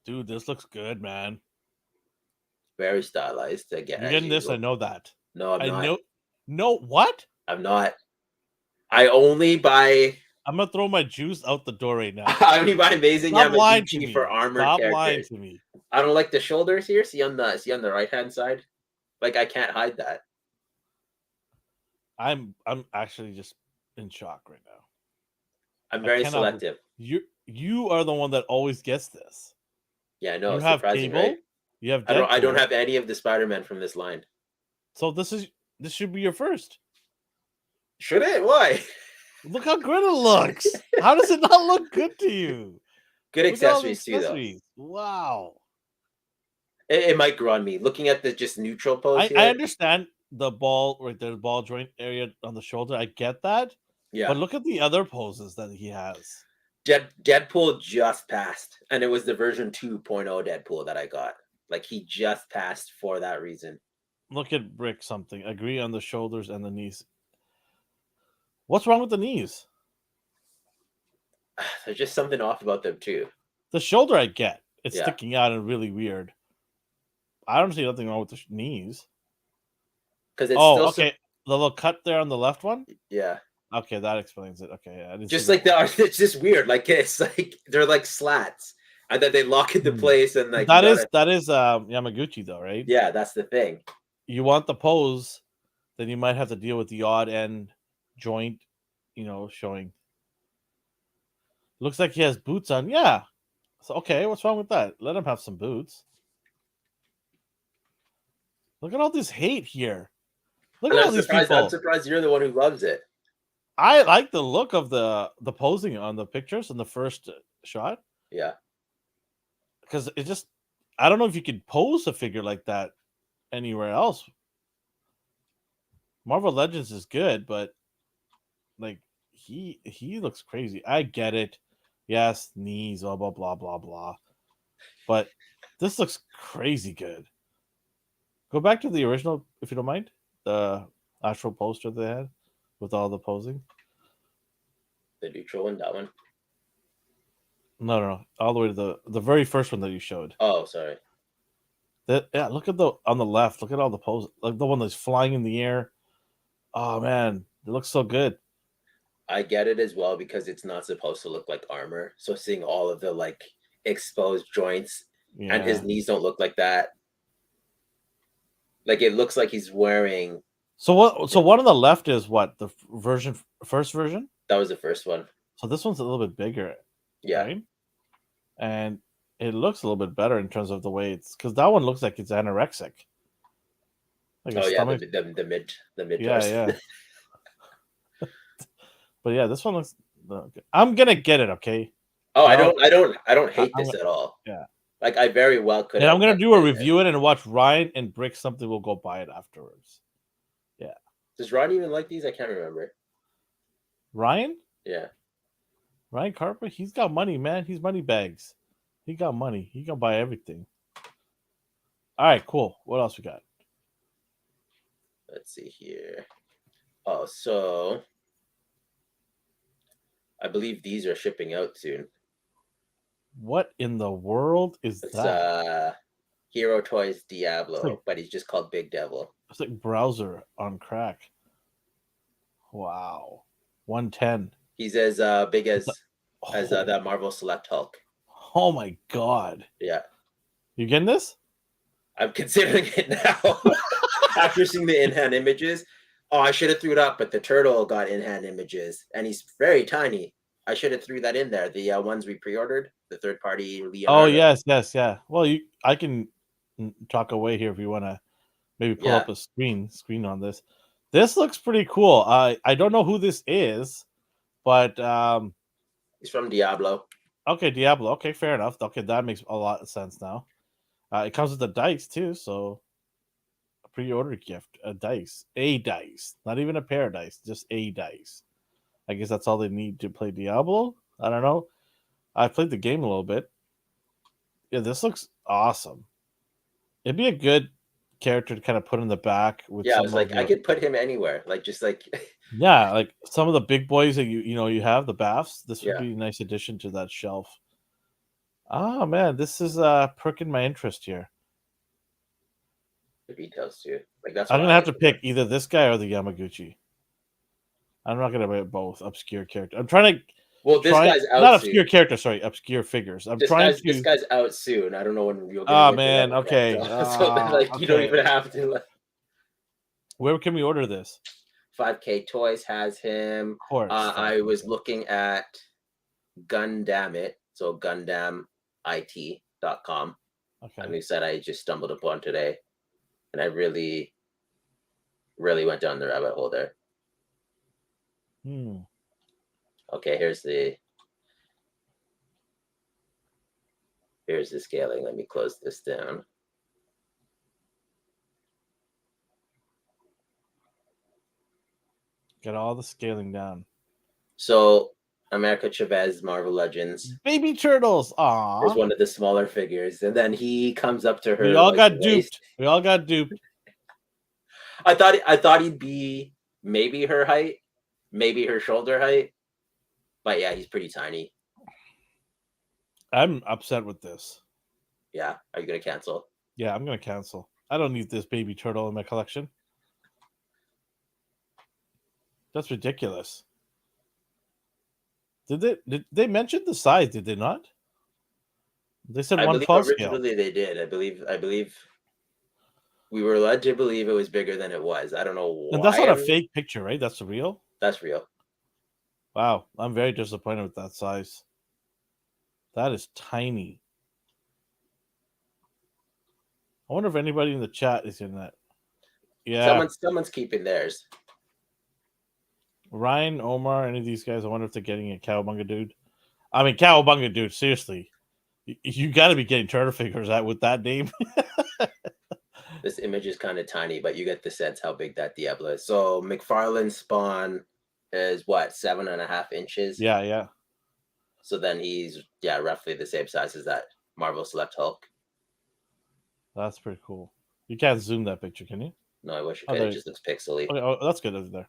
Dude, this looks good, man. Very stylized. Again, you're getting this. I know that. No, I'm not. No, what? I'm not. I only buy. I'm gonna throw my juice out the door right now. I only buy Amazing Yamaguchi for armored characters. Lying to me. I don't like the shoulders here. See on the right hand side. Like, I can't hide that. I'm actually just in shock right now. I'm very selective. You are the one that always gets this. Yeah, I know. You have Cable. Right? You have Deadpool. I don't have any of the Spider-Man from this line. So this should be your first. Should it? Why? Look how good it looks. How does it not look good to you? Good accessories too, though. Wow. It might grow on me. Looking at the just neutral pose I understand the ball, right there, the ball joint area on the shoulder. I get that. Yeah. But look at the other poses that he has. Deadpool just passed, and it was the version 2.0 Deadpool that I got. Like, he just passed for that reason. Look at Rick something. Agree on the shoulders and the knees. What's wrong with the knees? There's just something off about them too. The shoulder I get. It's sticking out and really weird. I don't see nothing wrong with the knees. Because it's Oh, still okay. The little cut there on the left one. yeah. Okay, that explains it. Okay, I didn't see Just that like the one. art, it's just weird. Like it's like they're like slats, and then they lock into place, and like you That gotta. is Yamaguchi though, right? Yeah, that's the thing. You want the pose, then you might have to deal with the odd end joint, showing. Looks like he has boots on. Yeah. So okay, what's wrong with that? Let him have some boots. Look at all this hate here. Look And at I'm all these surprised. I'm people. surprised you're the one who loves it. I like the look of the posing on the pictures in the first shot Yeah. because it just I don't know if you could pose a figure like that anywhere else. Marvel Legends is good, but like he looks crazy. I get it. Yes, knees, blah blah blah blah blah. But this looks crazy good. Go back to the original if you don't mind. The actual poster they had with all the posing. The neutral one, that one. No. All the way to the very first one that you showed. Oh, sorry. Yeah, look at the on the left. Look at all the poses. Like the one that's flying in the air. Oh man, it looks so good. I get it as well because it's not supposed to look like armor. So seeing all of the like exposed joints and his Yeah. knees don't look like that. Like it looks like he's wearing. So what? So one on the left is what the first version. That was the first one. So this one's a little bit bigger, Yeah. right? And it looks a little bit better in terms of the way it's because that one looks like it's anorexic. Like Oh his yeah, stomach. the mid Yeah, torso. yeah. But yeah, this one looks. Okay. I'm gonna get it. Okay. Oh, Now, I don't hate I'm this at all. yeah. Like I very well could And I'm have gonna left do a it. review it and watch Ryan and Brick something. We'll go buy it afterwards. Yeah. Does Ron even like these? I can't remember. Ryan? Yeah. Ryan Carper? He's got money, man. He's money bags. He got money. He can buy everything. All right, cool. What else we got? Let's see here. Oh, so I believe these are shipping out soon. What in the world is It's that? Hero Toys Diablo, like- but he's just called Big Devil. It's like browser on crack. Wow. 110. He's as big as Oh, that Marvel Select Hulk. oh my god. Yeah. You getting this? I'm considering it now. After seeing the in-hand images. Oh, I should have threw it up, but the turtle got in-hand images, and he's very tiny. I should have threw that in there. The ones we pre-ordered, the third-party Leonardo. Oh yes, yeah. Well, I can talk away here if you want to maybe pull up a screen on this. This looks pretty cool. I don't know who this is, but he's from Diablo. Okay, Diablo. Okay, fair enough. Okay, that makes a lot of sense now. It comes with the dice too, so a pre-order gift, a dice, not even a pair of dice, just a dice. I guess that's all they need to play Diablo. I don't know. I played the game a little bit. Yeah, this looks awesome. It'd be a good character to kind of put in the back with. Yeah, I was like, I could put him anywhere, like just like. Yeah, like some of the big boys that you have the baths. This would Yeah. be a nice addition to that shelf. Oh man, this is perking my interest here. The details too. Like that's. I'm gonna have to pick either this guy or the Yamaguchi. I'm not gonna buy both obscure character. I'm trying to. Well, this guy's out. Not soon. obscure character. Sorry, obscure figures. This guy's out soon. I don't know when you'll get. Oh man, okay. So like you don't even have to. Like... Where can we order this? 5K Toys has him. Of course. I was looking at Gundam so GundamIT.com. Okay. A new site I just stumbled upon today, and I really, really went down the rabbit hole there. Okay, here's the scaling. Let me close this down. Get all the scaling down. So America Chavez, Marvel Legends, baby turtles. Aww. is one of the smaller figures, and then he comes up to her. We all got duped. We all got duped. I thought he'd be maybe her height, maybe her shoulder height, but yeah, he's pretty tiny. I'm upset with this. Yeah, are you gonna cancel? Yeah, I'm gonna cancel. I don't need this baby turtle in my collection. That's ridiculous. Did they mention the size? Did they not? They said I believe 112 scale. originally they did. I believe we were led to believe it was bigger than it was. I don't know And that's why. not a fake picture, right? That's real. That's real. Wow, I'm very disappointed with that size. That is tiny. I wonder if anybody in the chat is in that. Yeah, Someone's keeping theirs. Ryan, Omar, any of these guys. I wonder if they're getting a Cowabunga dude. I mean, Cowabunga dude. Seriously, you got to be getting turtle figures out with that name. This image is kind of tiny, but you get the sense how big that Diablo is. So McFarlane's spawn is what, 7.5 inches? Yeah. So then he's roughly the same size as that Marvel Select Hulk. That's pretty cool. You can't zoom that picture, can you? No, I wish you could. It just looks pixely. Okay, oh, that's good over there.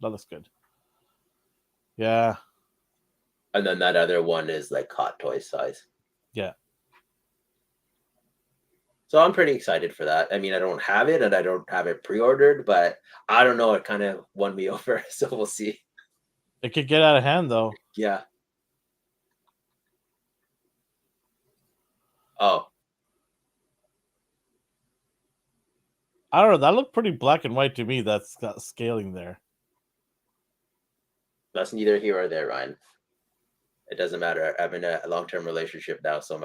That looks good. Yeah. And then that other one is like Hot Toys size. Yeah. So I'm pretty excited for that. I mean, I don't have it and I don't have it pre-ordered, but I don't know. It kind of won me over. So we'll see. It could get out of hand, though. Yeah. Oh. I don't know. That looked pretty black and white to me. That's got scaling there. That's neither here or there, Ryan. It doesn't matter. I'm in a long-term relationship now, so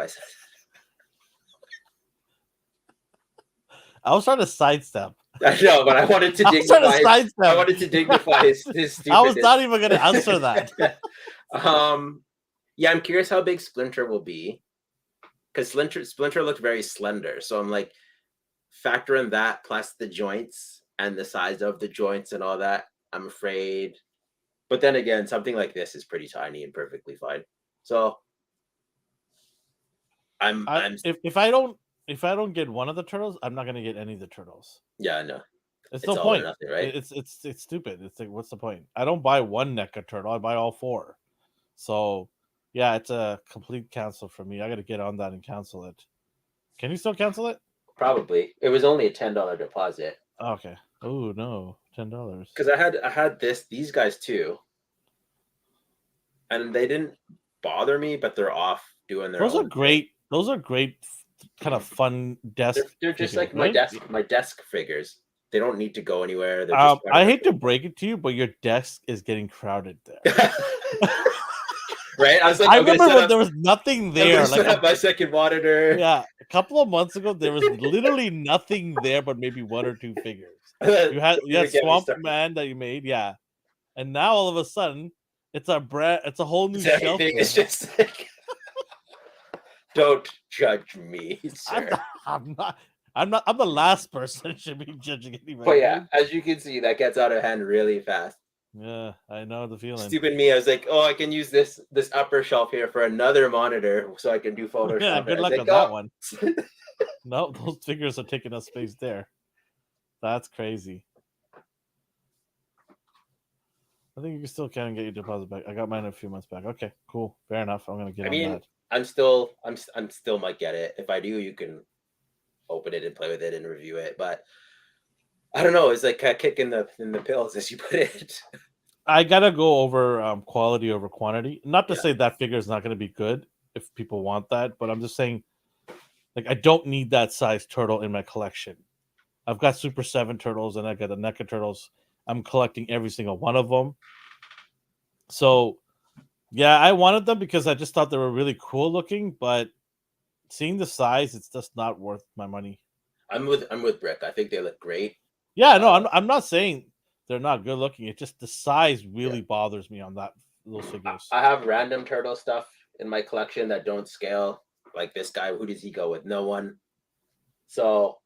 I was trying to sidestep. I know, but I wanted to dignify his stupidness. I was not even going to answer that. Yeah, I'm curious how big Splinter will be, because Splinter looked very slender. So I'm like, factor in that plus the joints and the size of the joints and all that. I'm afraid, but then again, something like this is pretty tiny and perfectly fine. So if I don't get one of the turtles, I'm not going to get any of the turtles. Yeah, no. It's no point. Nothing, right? It's stupid. It's like, what's the point? I don't buy one NECA turtle. I buy all four. So, yeah, it's a complete cancel for me. I got to get on that and cancel it. Can you still cancel it? Probably. It was only a $10 deposit. Okay. Oh no, $10. Because I had these guys too, and they didn't bother me, but they're off doing their. Those are great. Those are great, kind of fun desk. They're just figures, like right? my desk figures. They don't need to go anywhere. They're just I hate to break it to you, but your desk is getting crowded there. Right? I was like, I remember when there was nothing there. Like, set up my second monitor. Yeah, a couple of months ago, there was literally nothing there, but maybe one or two figures. You had Swamp Man that you made, yeah, and now all of a sudden, it's a whole new shelf. It's just like, don't judge me, sir. I'm the last person that should be judging anybody. But yeah, as you can see, that gets out of hand really fast. Yeah, I know the feeling. Stupid me. I was like, oh, I can use this upper shelf here for another monitor so I can do Photoshop. Yeah, good luck like, on that one. No, those figures are taking up space there. That's crazy. I think you still can get your deposit back. I got mine a few months back. Okay, cool. Fair enough. I'm gonna get on that. I'm still might get it. If I do, you can open it and play with it and review it. But I don't know. It's like a kick in the pills, as you put it. I gotta go over quality over quantity. Not to say that figure is not gonna be good if people want that, but I'm just saying, like, I don't need that size turtle in my collection. I've got Super 7 turtles and I got the NECA turtles. I'm collecting every single one of them. So, yeah, I wanted them because I just thought they were really cool looking, but seeing the size, it's just not worth my money. I'm with Brick. I think they look great. Yeah, no, I'm not saying they're not good looking. It's just the size really bothers me on those figures. I have random turtle stuff in my collection that don't scale. Like this guy, who does he go with? No one. So,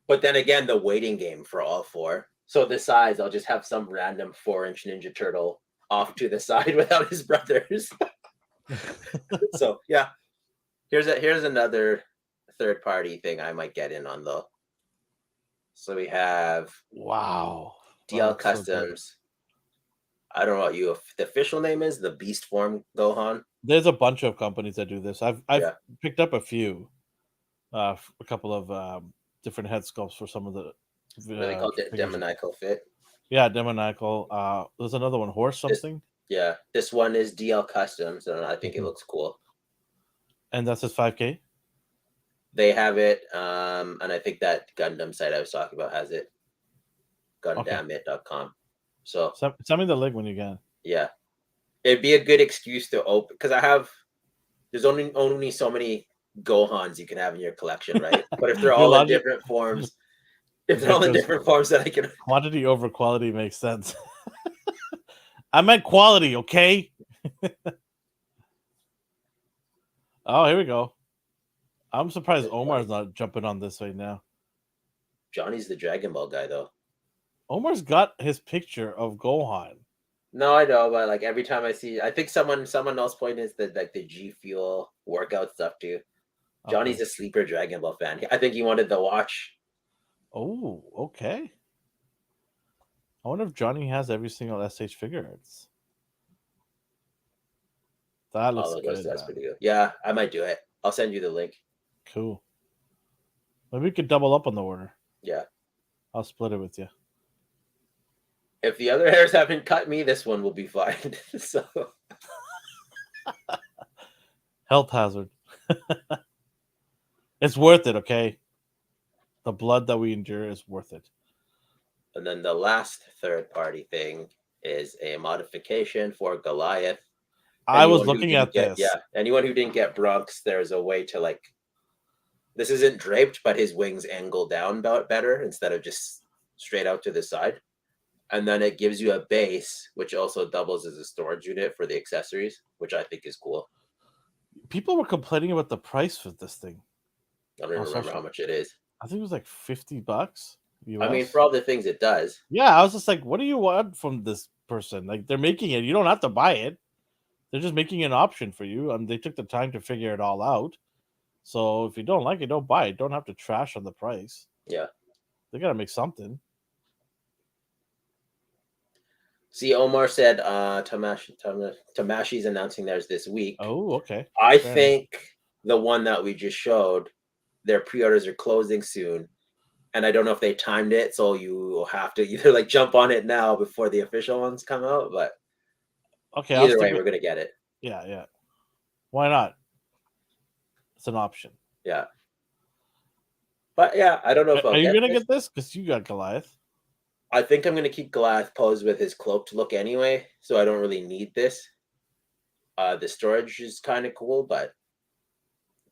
but then again, the waiting game for all four. So the size, I'll just have some random 4-inch Ninja Turtle off to the side without his brothers. So yeah, here's another third-party thing I might get in on though. So we have DL Customs. So I don't know what the official name is, the Beast Form Gohan. There's a bunch of companies that do this. I've picked up a few. A couple of different head sculpts for some of the They called it figures. demoniacal fit. Yeah, demoniacal. There's another one, horse This, something, yeah, this one is DL Customs, and I think it Mhm. looks cool. and that's his 5K. They have it, and I think that Gundam site I was talking about has it. Okay, Gundamit.com. So send me the link when you can. yeah, it'd be a good excuse to open because there's only so many Gohans you can have in your collection, right? But if they're Your all in logic, different forms, if they're all in Victor's different forms, then I can. quantity over quality makes sense. I meant quality, okay? Oh, here we go. I'm surprised Omar's not jumping on this right now. Johnny's the Dragon Ball guy, though. Omar's got his picture of Gohan. No, I know, but like every time I see, I think someone else pointed is that like the G Fuel workout stuff too. Johnny's Okay. a sleeper Dragon Ball fan. I think he wanted the watch. Oh, okay. I wonder if Johnny has every single SH figure arts. That looks good, That's man. pretty good. Yeah, I might do it. I'll send you the link. Cool. Maybe we could double up on the order. Yeah. I'll split it with you. If the other hairs haven't cut me, this one will be fine. So Health hazard. It's worth it, okay? The blood that we endure is worth it. and then the last third party thing is a modification for Goliath. I was looking at this. Anyone who didn't get Bronx, there's a way to like this isn't draped, but his wings angle down better instead of just straight out to the side. And then it gives you a base, which also doubles as a storage unit for the accessories, which I think is cool. People were complaining about the price for this thing. I don't even remember how much it is. I think it was like $50 US. I mean, for all the things it does. Yeah, I was just like, what do you want from this person? Like, they're making it. You don't have to buy it. They're just making an option for you. And they took the time to figure it all out. So if you don't like it, don't buy it. Don't have to trash on the price. Yeah. They got to make something. See, Omar said Tamashi's announcing theirs this week. Oh, okay. I think the one that we just showed, their pre-orders are closing soon. And I don't know if they timed it, so you have to either like jump on it now before the official ones come out. But okay, either way, we're gonna get it. Yeah. Why not? It's an option. Yeah. But yeah, I don't know if Are you gonna get this? Because you got Goliath. I think I'm gonna keep Goliath posed with his cloaked look anyway, so I don't really need this. The storage is kind of cool, but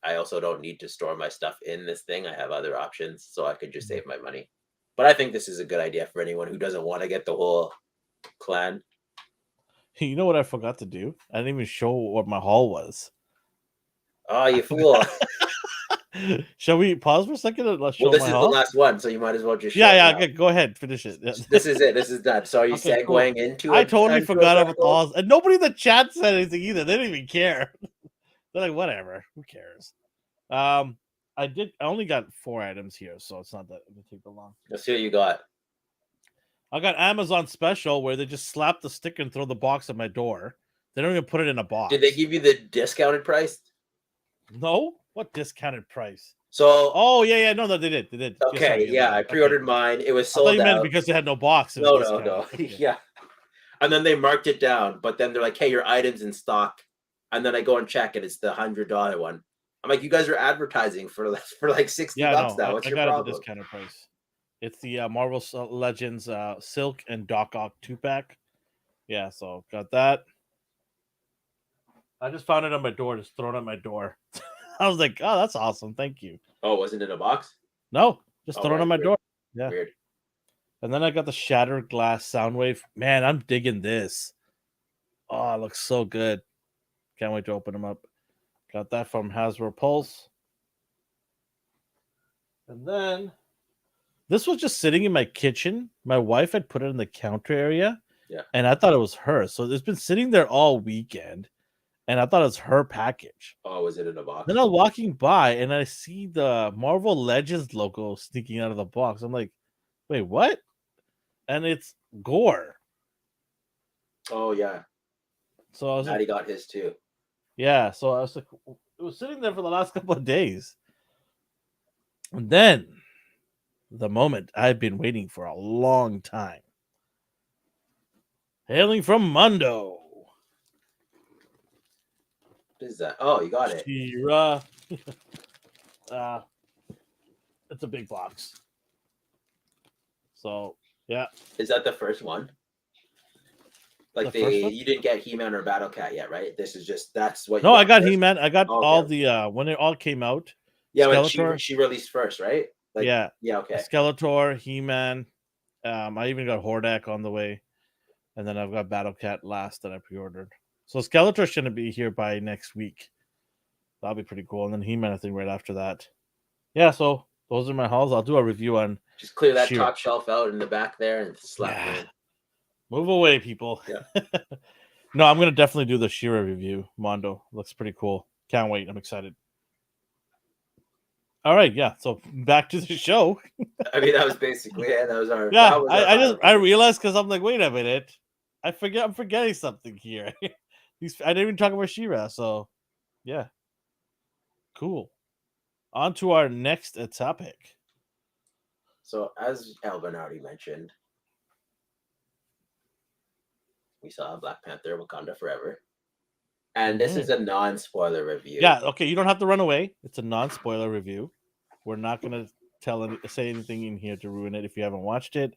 I also don't need to store my stuff in this thing. I have other options, so I could just save my money. But I think this is a good idea for anyone who doesn't want to get the whole clan. You know what I forgot to do? I didn't even show what my haul was. Oh, you fool. Shall we pause for a second and let's show this my is haul? the last one, so you might as well just show okay, go ahead, finish it. This is it. This is done. So are you segueing into it? I totally forgot about the hauls. And nobody in the chat said anything either. They didn't even care. They're like, whatever. Who cares? I only got 4 items here, so it's not that it would take that long. Let's see what you got. I got Amazon special where they just slap the sticker and throw the box at my door. They don't even put it in a box. Did they give you the discounted price? No. What discounted price? So no, they did. They did. Okay, yeah, I pre-ordered mine. It was sold I thought you out meant because they had no box. No. Yeah. And then they marked it down, but then they're like, "Hey, your item's in stock." And then I go and check, and it's the $100 one. I'm like, "You guys are advertising for like $60 now. What's your problem?" I got the discounted price. It's the Marvel Legends Silk and Doc Ock 2-pack. Yeah, so got that. I just found it on my door, just thrown at my door. I was like, "Oh, that's awesome! Thank you." Oh, wasn't it in a box? No, just thrown on my door. Yeah. Weird. And then I got the Shattered Glass Soundwave. Man, I'm digging this. Oh, it looks so good. Can't wait to open them up. Got that from Hasbro Pulse. And then this was just sitting in my kitchen. My wife had put it in the counter area. Yeah. And I thought it was her. So it's been sitting there all weekend. And I thought it was her package. Oh, was it in a box? Then I was walking by and I see the Marvel Legends logo sneaking out of the box. I'm like, wait, what? And it's Gore. Oh, yeah. So I was Maddie got his too. Yeah, so I was like, it was sitting there for the last couple of days. And then the moment I've been waiting for a long time. Hailing from Mundo. What is that? Oh, you got it. Shira. uh, it's a big box. So, yeah. Is that the first one? Like The first one? you didn't get He-Man or Battle Cat yet, right? This is just that's what you No, I got first? He-Man. I got Oh, all okay. the when it all came out. Yeah, when Skeletor. she released first, right? Like Yeah. yeah, okay. Skeletor, He-Man. I even got Hordak on the way. And then I've got Battle Cat last that I pre-ordered. So Skeletor shouldn't be here by next week. That'll be pretty cool. And then He-Man, I think, right after that. Yeah, so those are my hauls. I'll do a review on Just clear that She-Ra. top shelf out in the back there and slap Yeah. it in. Move away, people. Yeah. No, I'm gonna definitely do the She-Ra review. Mondo looks pretty cool. Can't wait. I'm excited. All right, yeah. So back to the show. I mean, that was basically it. That was our Yeah, our final I review. realized because I'm like, wait a minute, I'm forgetting something here. I didn't even talk about She-Ra. So yeah, cool. On to our next topic. So as Elvin already mentioned, we saw Black Panther Wakanda Forever. And this is a non-spoiler review. Yeah, okay, you don't have to run away. It's a non-spoiler review. We're not gonna say anything in here to ruin it if you haven't watched it.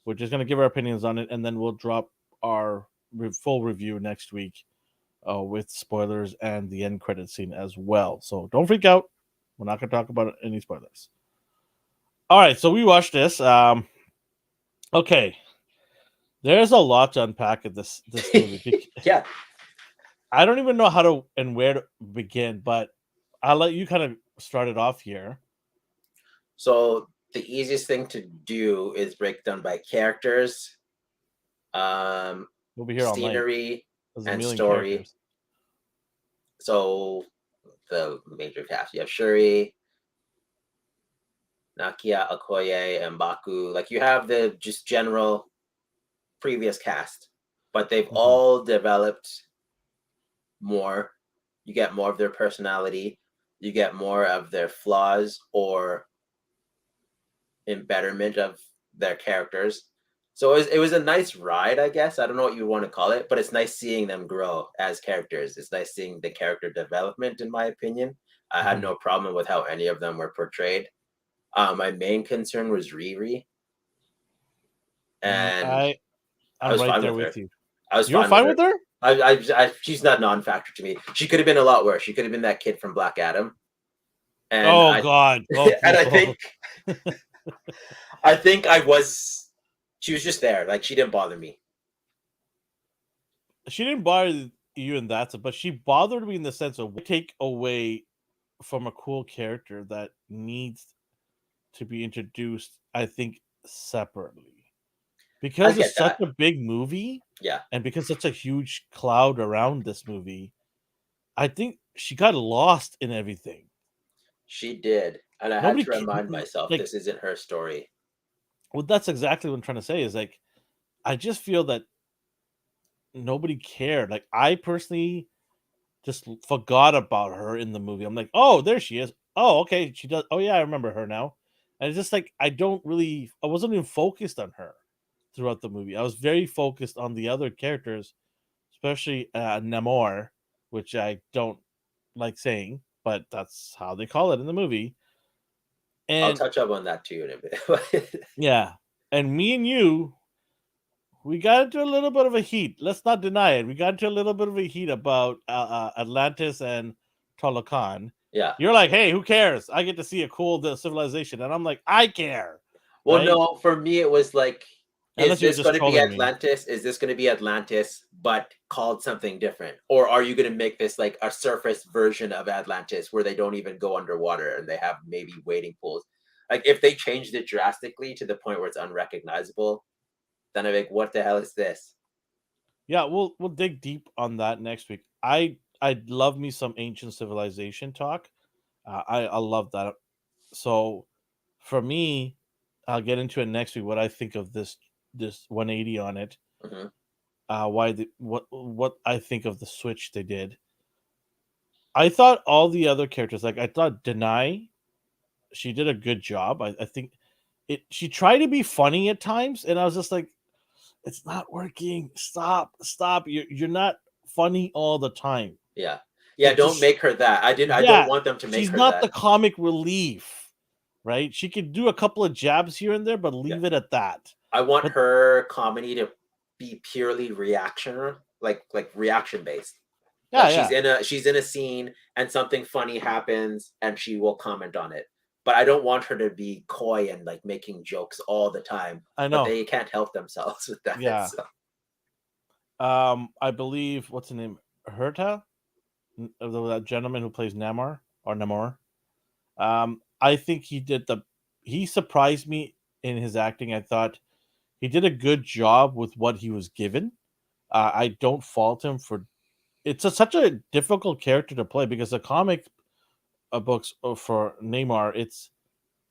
We're just gonna give our opinions on it, and then we'll drop our full review next week with spoilers and the end credit scene as well. So don't freak out. We're not gonna talk about any spoilers. All right, so we watched this. Okay, there's a lot to unpack in this movie. Yeah. I don't even know how to and where to begin, but I'll let you kind of start it off here. So the easiest thing to do is break down by characters, We'll be here all night. scenery, There's a and million story. characters. So the major cast, you have Shuri, Nakia, Okoye, and Baku. Like you have the just general previous cast, but they've all developed more. You get more of their personality. You get more of their flaws or embetterment of their characters. So it was a nice ride, I guess. I don't know what you want to call it, but it's nice seeing them grow as characters. It's nice seeing the character development, in my opinion. I had no problem with how any of them were portrayed. My main concern was Riri, and I'm was right fine there with with her. you. I was You're fine with her? She's not non-factor to me. She could have been a lot worse. She could have been that kid from Black Adam. And God! Oh, and I think she was just there. Like she didn't bother me. She didn't bother you in that sense, but she bothered me in the sense of take away from a cool character that needs to be introduced, I think, separately. Because it's such a big movie, yeah, and because such a huge cloud around this movie, I think she got lost in everything. She did, and I had to remind myself this isn't her story. Well, that's exactly what I'm trying to say. Is like, I just feel that nobody cared. Like, I personally just forgot about her in the movie. I'm like, oh, there she is. Oh, okay, she does. Oh yeah, I remember her now. And it's just like I wasn't even focused on her throughout the movie. I was very focused on the other characters, especially Namor, which I don't like saying, but that's how they call it in the movie. And I'll touch up on that too in a bit. yeah, and me and you, we got into a little bit of a heat. Let's not deny it. We got into a little bit of a heat about Atlantis and Talokan. Yeah. You're like, hey, who cares? I get to see a cool civilization. And I'm like, I care. Well, right? no, for me, it was like, Unless is this going to be Atlantis? Is this going to be Atlantis, but called something different? Or are you going to make this like a surface version of Atlantis where they don't even go underwater and they have maybe wading pools? Like, if they changed it drastically to the point where it's unrecognizable, then I'm like, what the hell is this? Yeah, we'll dig deep on that next week. I love me some ancient civilization talk. I love that. So for me, I'll get into it next week. What I think of this 180 on it. What I think of the switch they did. I thought all the other characters, like I thought Denai, she did a good job. I think she tried to be funny at times, and I was just like, it's not working. Stop. You're not funny all the time. Yeah. Like, Don't just make her that. I don't yeah, want them to make she's her not the that. comic relief, right? She could do a couple of jabs here and there, but Yeah. leave it at that. I want But her comedy to be purely reaction, like reaction based. Like yeah. she's in a scene and something funny happens and she will comment on it. But I don't want her to be coy and like making jokes all the time. I But know. they can't help themselves with that. Yeah. So. I believe what's the name? Herta, that gentleman who plays Namor. I think he surprised me in his acting. I thought he did a good job with what he was given. I don't fault him for such a difficult character to play because the comic books for Neymar, it's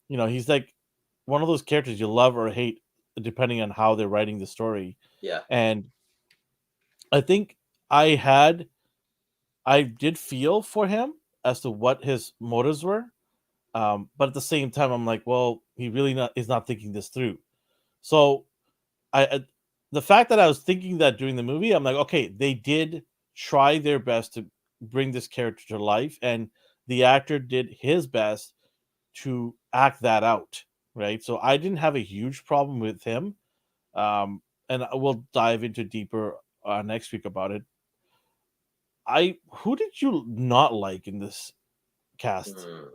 he's like one of those characters you love or hate depending on how they're writing the story. Yeah. And I think I did feel for him as to what his motives were. But at the same time, I'm like, well, he really is not thinking this through. So the fact that I was thinking that during the movie, I'm like, okay, they did try their best to bring this character to life, and the actor did his best to act that out, right? So I didn't have a huge problem with him, and we'll dive into deeper next week about it. Who did you not like in this cast? Mm.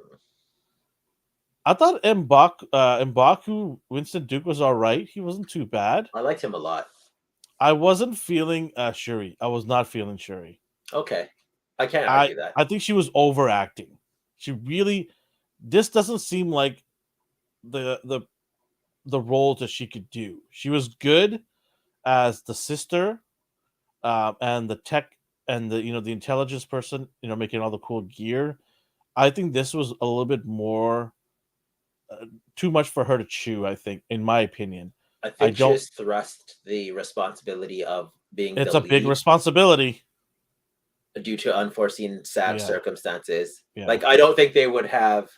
I thought M'Baku Winston Duke was all right. He wasn't too bad. I liked him a lot. I wasn't feeling Shuri. I was not feeling Shuri. Okay. I can't I argue that. I think she was overacting. She really. This doesn't seem like the the the roles that she could do. She was good as the sister, and the tech and the intelligence person. Making all the cool gear. I think this was a little bit more too much for her to chew. I think, in my opinion, I I think she don't. was thrust the responsibility of being the It's a big lead responsibility. due to unforeseen sad Yeah, circumstances. yeah. Like I don't think they would have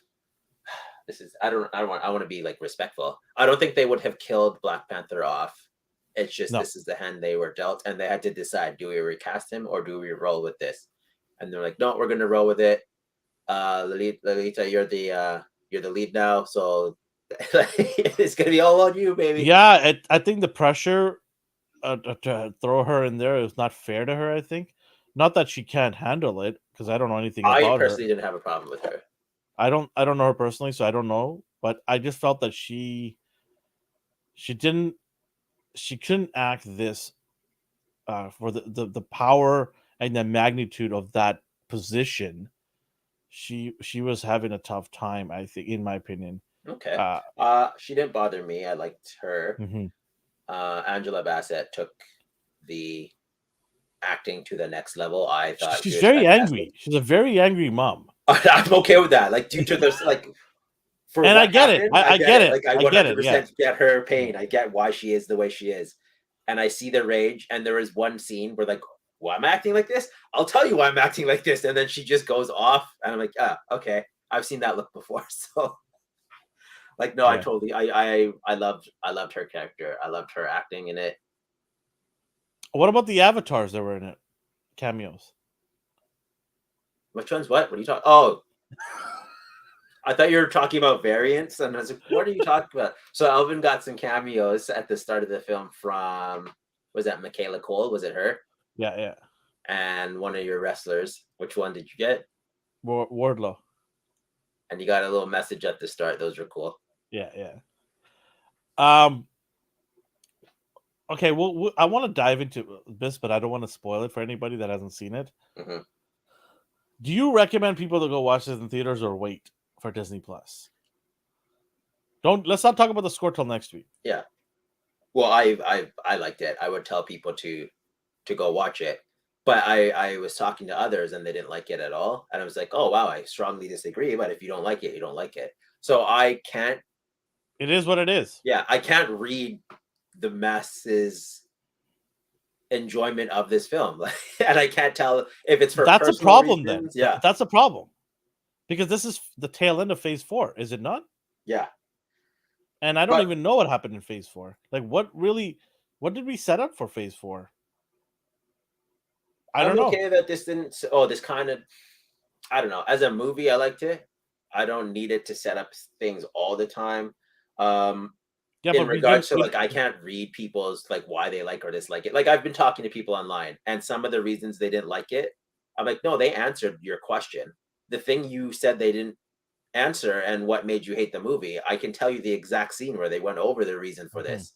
this is I want to be like respectful. I don't think they would have killed Black Panther off. It's just No, this is the hand they were dealt and they had to decide, do we recast him or do we roll with this? And they're like, no, we're gonna roll with it. Lolita, you're the lead now, so it's gonna be all on you, baby. yeah. I think the pressure to throw her in there is not fair to her. I think, not that she can't handle it, because I don't know anything I about her. personally didn't have a problem with her. I don't know her personally, so I don't know. But I just felt that she didn't she couldn't act this for the power and the magnitude of that position. She was having a tough time, I think, in my opinion. Okay. Uh, She didn't bother me. I liked her. mhm. Angela Bassett took the acting to the next level. I thought she She's was very fantastic. angry. She's a very angry mom, I'm okay with that. Like due to this, like for and I what get it. happened, I, I I get get it. it. Like I I get it. Yeah. 100% get her Yeah. pain. I get why she is the way she is, and I see the rage. And there is one scene where like, why am I acting like this? I'll tell you why I'm acting like this. And then she just goes off, and I'm like, ah, okay, I've seen that look before. So like, no, I Yeah. totally, I loved her character. I loved her acting in it. What about the avatars that were in it? Cameos. Which one's what? What are you talking? Oh, I thought you were talking about variants, and I was like, "What are you talking about?" So Elvin got some cameos at the start of the film from was that Michaela Cole? Was it her? Yeah, yeah. And one of your wrestlers. Which one did you get? Wardlow. And you got a little message at the start. Those were cool. Yeah, yeah. Um. Okay. Well, I want to dive into this, but I don't want to spoil it for anybody that hasn't seen it. Hmm. Do you recommend people to go watch this in theaters or wait for Disney Plus? Don't Let's not talk about the score till next week. Yeah. Well, I liked it. I would tell people to go watch it. But I was talking to others and they didn't like it at all. And I was like, oh wow, I strongly disagree. But if you don't like it, you don't like it. So I can't, It is what it is. yeah, I can't read the masses enjoyment of this film. And I can't tell if it's for That's a personal problem. Then reasons. Yeah. that's a problem. Because this is the tail end of phase 4, is it not? Yeah. And I don't But even know what happened in phase 4. Like, what did we set up for phase 4? I don't I'm know. okay that this didn't. Oh, this kind of. I don't know. As a movie, I liked it. I don't need it to set up things all the time. Um, Yeah, in but we didn't. regards to like, I can't read people's like why they like or dislike it. Like I've been talking to people online, and some of the reasons they didn't like it, I'm like, no, they answered your question. The thing you said they didn't answer and what made you hate the movie, I can tell you the exact scene where they went over the reason for Mhm. this.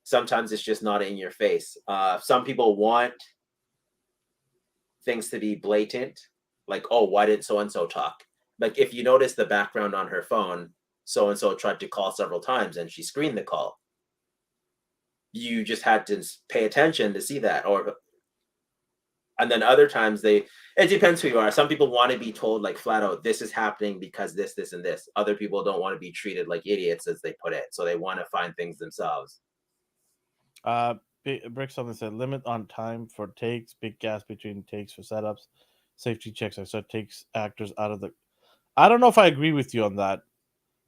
Sometimes it's just not in your face. Some people want things to be blatant, like, oh, why didn't so and so talk? Like, if you notice the background on her phone, so and so tried to call several times and she screened the call. You just had to pay attention to see that. Or, and then other times it depends who you are. Some people want to be told, like, flat out, this is happening because this, and this. Other people don't want to be treated like idiots, as they put it. So they want to find things themselves. Uh, Brick something said limit on time for takes, big gas between takes for setups, safety checks. I said takes actors out of the. I don't know if I agree with you on that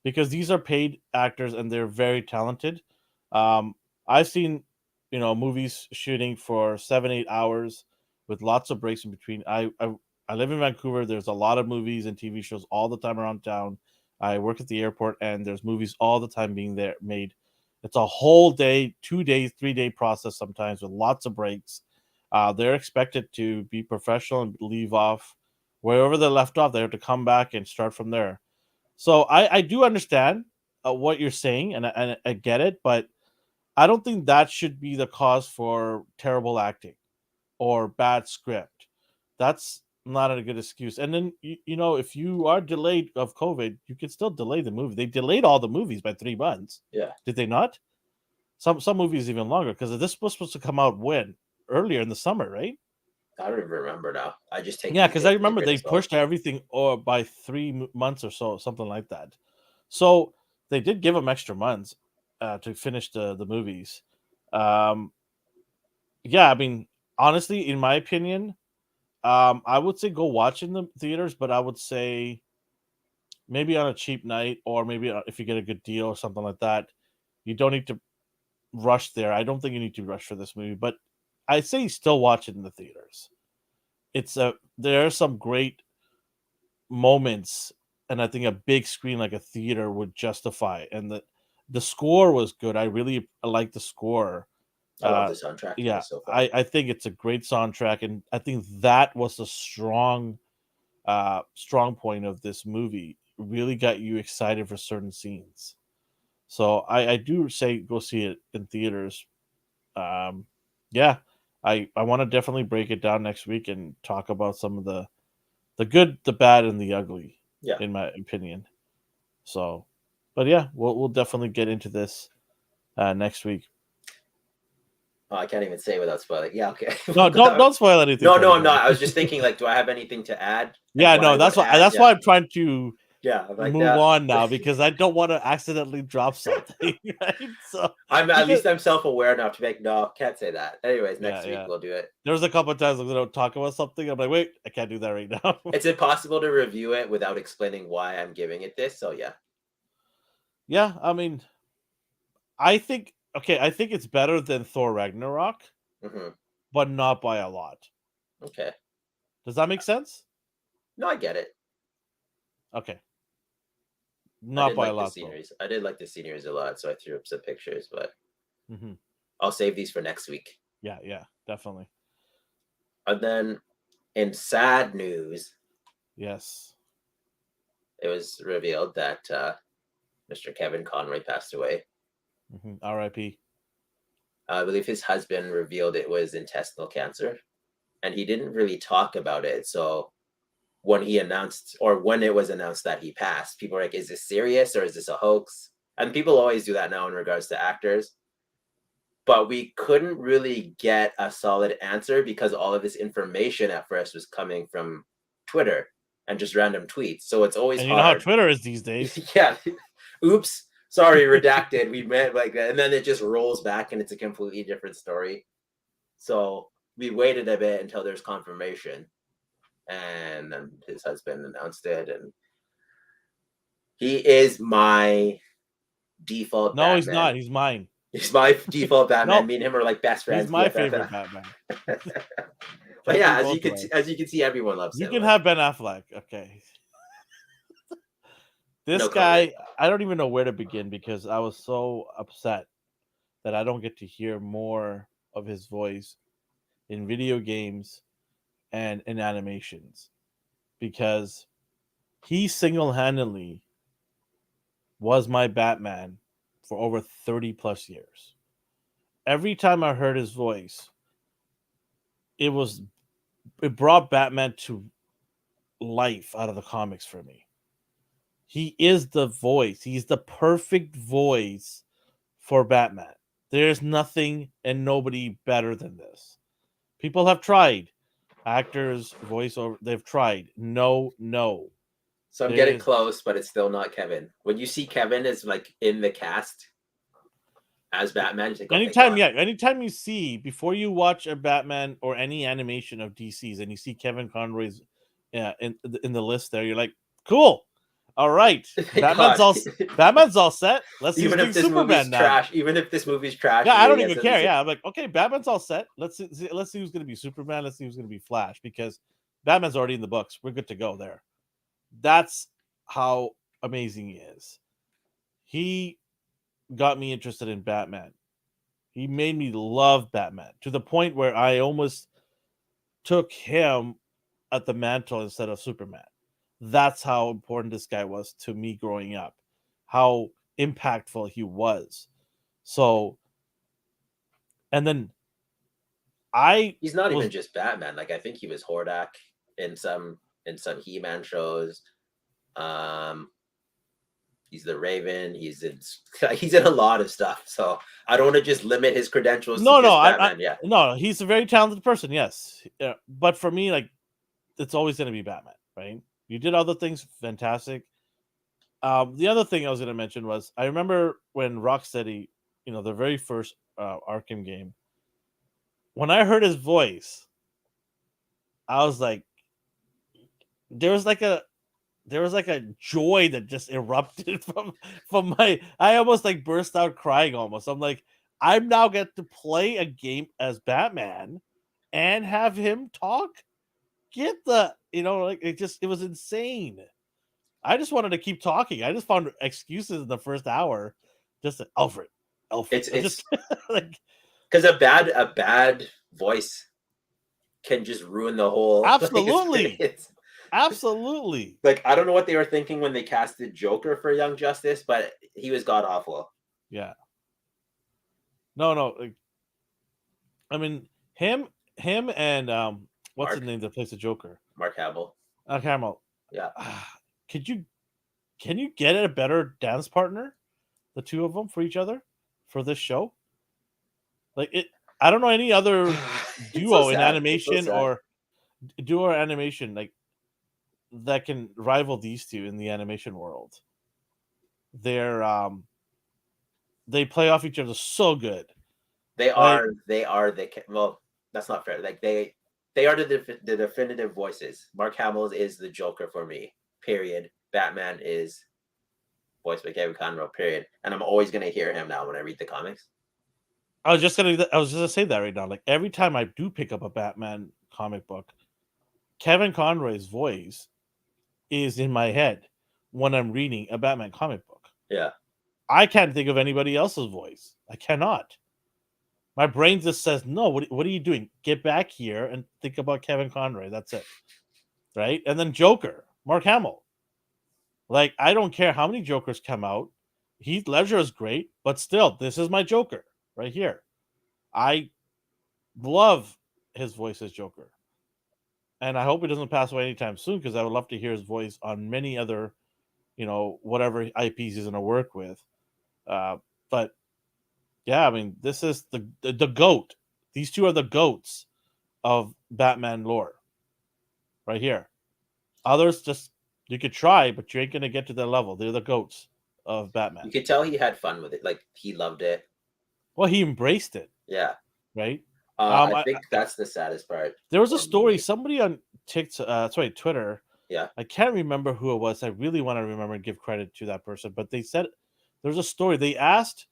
because these are paid actors and they're very talented. Um, I've seen, movies shooting for 7-8 hours with lots of breaks in between. I live in Vancouver. There's a lot of movies and TV shows all the time around town. I work at the airport and there's movies all the time being there made. It's a whole day, 2 days, 3 day process sometimes with lots of breaks. They're expected to be professional and leave off wherever they left off. They have to come back and start from there. So I do understand what you're saying, and I get it, but I don't think that should be the cause for terrible acting or bad script. That's not a good excuse. And then if you are delayed of COVID, you can still delay the movie. They delayed all the movies by 3 months. Yeah. Did they not? Some movies even longer because this was supposed to come out when earlier in the summer, right? I don't even remember now. I just take Yeah, these because I days as a remember grain they of salt. pushed everything or by 3 months or so, something like that. So they did give them extra months to finish the movies. Um, yeah, I mean, honestly, in my opinion, I would say go watch in the theaters, but I would say maybe on a cheap night or maybe if you get a good deal or something like that. You don't need to rush there. I don't think you need to rush for this movie, but I say still watch it in the theaters. There are some great moments, and I think a big screen like a theater would justify. And the score was good. I really like the score. I love Uh, the soundtrack to yeah, this so far. I think it's a great soundtrack, and I think that was a strong point of this movie. Really got you excited for certain scenes. So I do say go see it in theaters. Um, yeah, I want to definitely break it down next week and talk about some of the good, the bad, and the ugly, Yeah. in my opinion. So, but yeah, we'll definitely get into this next week. Oh, I can't even say without spoiling. Yeah, okay. No, don't spoil anything No, for no, I'm not. anybody. I was just thinking, like, do I have anything to add? And Yeah, what I no, would that's why add, that's yeah, why I'm trying to yeah. I'm like, move yeah. on now because I don't want to accidentally drop something, right? So I'm at because least I'm self-aware enough to make no, can't say that. Anyways, yeah, next week yeah. we'll do it. There was a couple of times I'm gonna talk about something. I'm like, wait, I can't do that right now. It's impossible to review it without explaining why I'm giving it this. So yeah. Yeah, I mean, I think it's better than Thor Ragnarok, Hmm. but not by a lot. Okay. Does that make sense? No, I get it. Okay, I not did by a like the lot though. sceneries. I did like the sceneries a lot, so I threw up some pictures, but Hmm. I'll save these for next week. Yeah, yeah, definitely. And then in sad news, Yes. it was revealed that Mr. Kevin Conroy passed away. R.I.P. I believe his husband revealed it was intestinal cancer, and he didn't really talk about it. So when it was announced that he passed, people were like, "Is this serious or is this a hoax?" And people always do that now in regards to actors. But we couldn't really get a solid answer because all of this information at first was coming from Twitter and just random tweets. So it's always And you know how hard. Twitter is these days. Yeah. Oops. Sorry, redacted. We meant like that. And then it just rolls back and it's a completely different story. So we waited a bit until there's confirmation. and then his husband announced it, and he is my default No, he's Batman. not. He's mine. He's my default Batman. No, Me and him are like best he's friends, my BFF. favorite Batman. But Take me yeah, both ways. as you can see, everyone loves You him. can Like, have Ben Affleck. Okay. This no comment. guy, I don't even know where to begin because I was so upset that I don't get to hear more of his voice in video games and in animations because he single-handedly was my Batman for over 30 plus years. Every time I heard his voice, it was it brought Batman to life out of the comics for me. He is the voice. He's the perfect voice for Batman. There's nothing and nobody better than this. People have tried. Actors, voiceover, they've tried. No, no. So I'm getting There's close, but it's still not Kevin. When you see Kevin as like in the cast as Batman, you think, oh, thank God. anytime you see before you watch a Batman or any animation of DC's and you see Kevin Conroy's in the list there, you're like, cool. All right. Thank God. Batman's all set. Let's see who's Even if doing this movie's Superman now. trash, even if this movie's trash, Yeah, and I don't maybe even care. Yeah, I'm like, okay, Batman's all set. Let's see who's going to be Superman. Let's see who's going to be Flash because Batman's already in the books. We're good to go there. That's how amazing he is. He got me interested in Batman. He made me love Batman to the point where I almost took him at the mantle instead of Superman. That's how important this guy was to me growing up. How impactful he was. So, and then he's not even was just Batman. Like I think he was Hordak in some He-Man shows. Um, he's the Raven. He's in a lot of stuff. So I don't want to just limit his credentials to just Batman. Yeah, no, he's a very talented person. Yes, yeah, but for me, like, it's always going to be Batman, right? You did other things, fantastic. The other thing I was going to mention was I remember when Rocksteady, the very first Arkham game, when I heard his voice, I was like, there was like a joy that just erupted from my. I almost like burst out crying. Almost, I'm like, I'm now get to play a game as Batman and have him talk. Get the like it was insane. I just wanted to keep talking. I just found excuses in the first hour. Just Alfred. I just it's like because a bad voice can just ruin the whole absolutely, experience. absolutely. Like I don't know what they were thinking when they casted Joker for Young Justice, but he was god awful. Yeah. No. Like, I mean, him and what's his name that plays the Joker? Mark Hamill. Hamill. Yeah. Can you get a better dance partner, the two of them for each other, for this show? Like it, I don't know any other duo in animation or duo animation like that can rival these two in the animation world. They're they play off each other so good. They are the well. That's not fair. Like they are the definitive voices. Mark Hamill is the Joker for me. Period. Batman is voiced by Kevin Conroy. Period. And I'm always gonna hear him now when I read the comics. I was just gonna say that right now. Like every time I do pick up a Batman comic book, Kevin Conroy's voice is in my head when I'm reading a Batman comic book. Yeah. I can't think of anybody else's voice. I cannot. My brain just says, no, what are you doing? Get back here and think about Kevin Conroy. That's it. Right? And then Joker, Mark Hamill. Like, I don't care how many Jokers come out. Heath Ledger is great, but still, this is my Joker right here. I love his voice as Joker. And I hope he doesn't pass away anytime soon because I would love to hear his voice on many other, whatever IPs he's going to work with. But yeah, I mean, this is the GOAT. These two are the GOATs of Batman lore right here. Others just, you could try, but you ain't going to get to their level. They're the GOATs of Batman. You could tell he had fun with it. Like he loved it. Well, he embraced it. Yeah. Right? I think that's the saddest part There was a for story. me. Somebody on TikTok, sorry, Twitter. Yeah. I can't remember who it was. I really want to remember and give credit to that person. But they said there was a story. They asked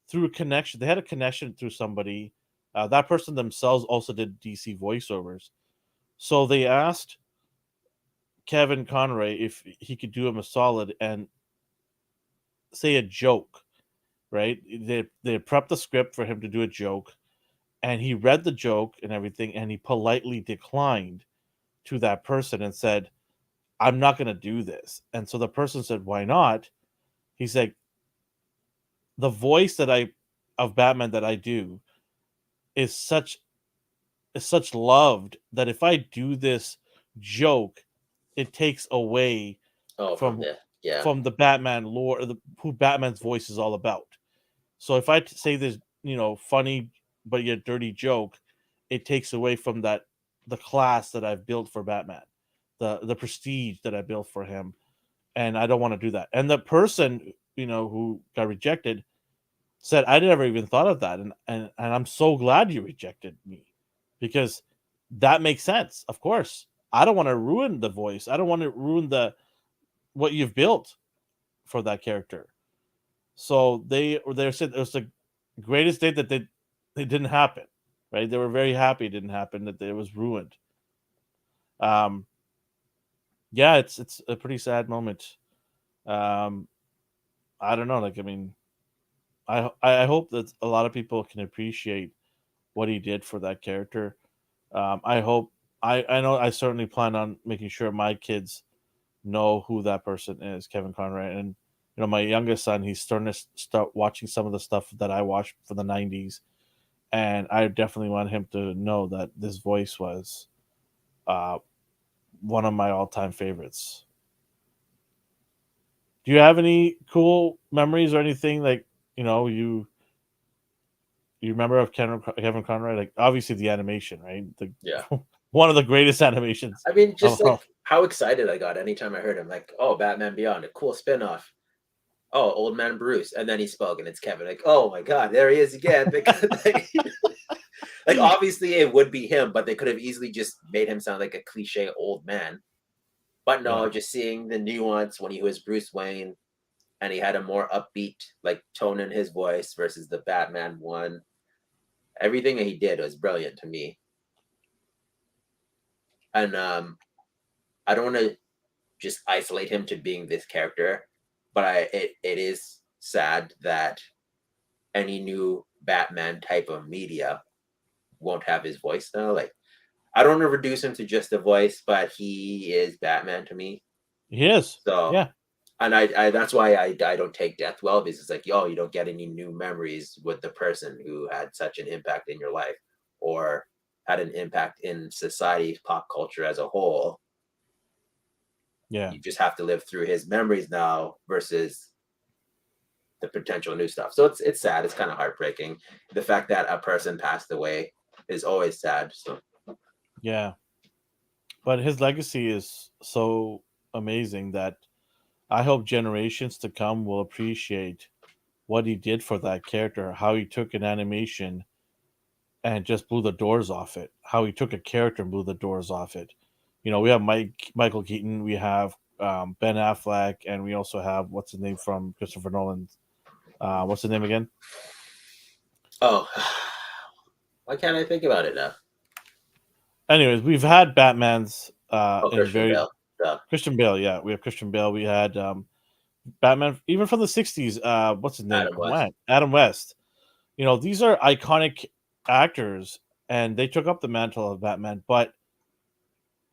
through a connection. They had a connection through somebody. That person themselves also did DC voiceovers. So they asked Kevin Conroy if he could do him a solid and say a joke. Right? They prepped the script for him to do a joke, and he read the joke and everything, and he politely declined to that person and said, I'm not going to do this. And so the person said, why not? He's like, the voice that I of Batman that I do is such loved that if I do this joke, it takes away Oh, from from the yeah. from the Batman lore, who Batman's voice is all about. So if I say this, funny but yet dirty joke, it takes away from the class that I've built for Batman, the prestige that I built for him, and I don't want to do that. And the person, who got rejected said, I never even thought of that, and I'm so glad you rejected me, because that makes sense. Of course, I don't want to ruin the voice. I don't want to ruin the what you've built for that character. So they said it was the greatest day that they didn't happen. Right? They were very happy it didn't happen, that it was ruined. Um, yeah, it's a pretty sad moment. Um, I don't know. Like, I mean, I hope that a lot of people can appreciate what he did for that character. I hope I know I certainly plan on making sure my kids know who that person is, Kevin Conroy. And my youngest son, he's starting to start watching some of the stuff that I watched from the '90s, and I definitely want him to know that this voice was uh, one of my all-time favorites. Do you have any cool memories or anything, like, you remember of Kevin Conroy? Like, obviously the animation, right? The Yeah. one of the greatest animations I mean, just of like all. how excited I got anytime I heard him. Like, oh, Batman Beyond, a cool spin-off. Oh, Old Man Bruce, and then he spoke, and it's Kevin. Like, oh my God, there he is again. Because like obviously it would be him, but they could have easily just made him sound like a cliche old man. But Yeah, no, just seeing the nuance when he was Bruce Wayne and he had a more upbeat like tone in his voice versus the Batman one. Everything that he did was brilliant to me. And I don't want to just isolate him to being this character, but it is sad that any new Batman type of media won't have his voice now. Like I don't want to reduce him to just a voice, but he is Batman to me. he is. So Yeah, and I that's why I don't take death well, because it's like, yo, you don't get any new memories with the person who had such an impact in your life or had an impact in society, pop culture as a whole. yeah, You just have to live through his memories now versus the potential new stuff. So it's sad. It's kind of heartbreaking. The fact that a person passed away is always sad. So yeah. But his legacy is so amazing that I hope generations to come will appreciate what he did for that character, how he took an animation and just blew the doors off it, how he took a character and blew the doors off it. We have Michael Keaton, we have Ben Affleck, and we also have, what's his name from Christopher Nolan? What's his name again? oh, why can't I think about it now? Anyways, we've had Batman's Oh, in Christian very Bale. Duh. Christian Bale. Yeah, we have Christian Bale. We had Batman even from the '60s. What's his name? Adam What? West. Adam West. These are iconic actors, and they took up the mantle of Batman. But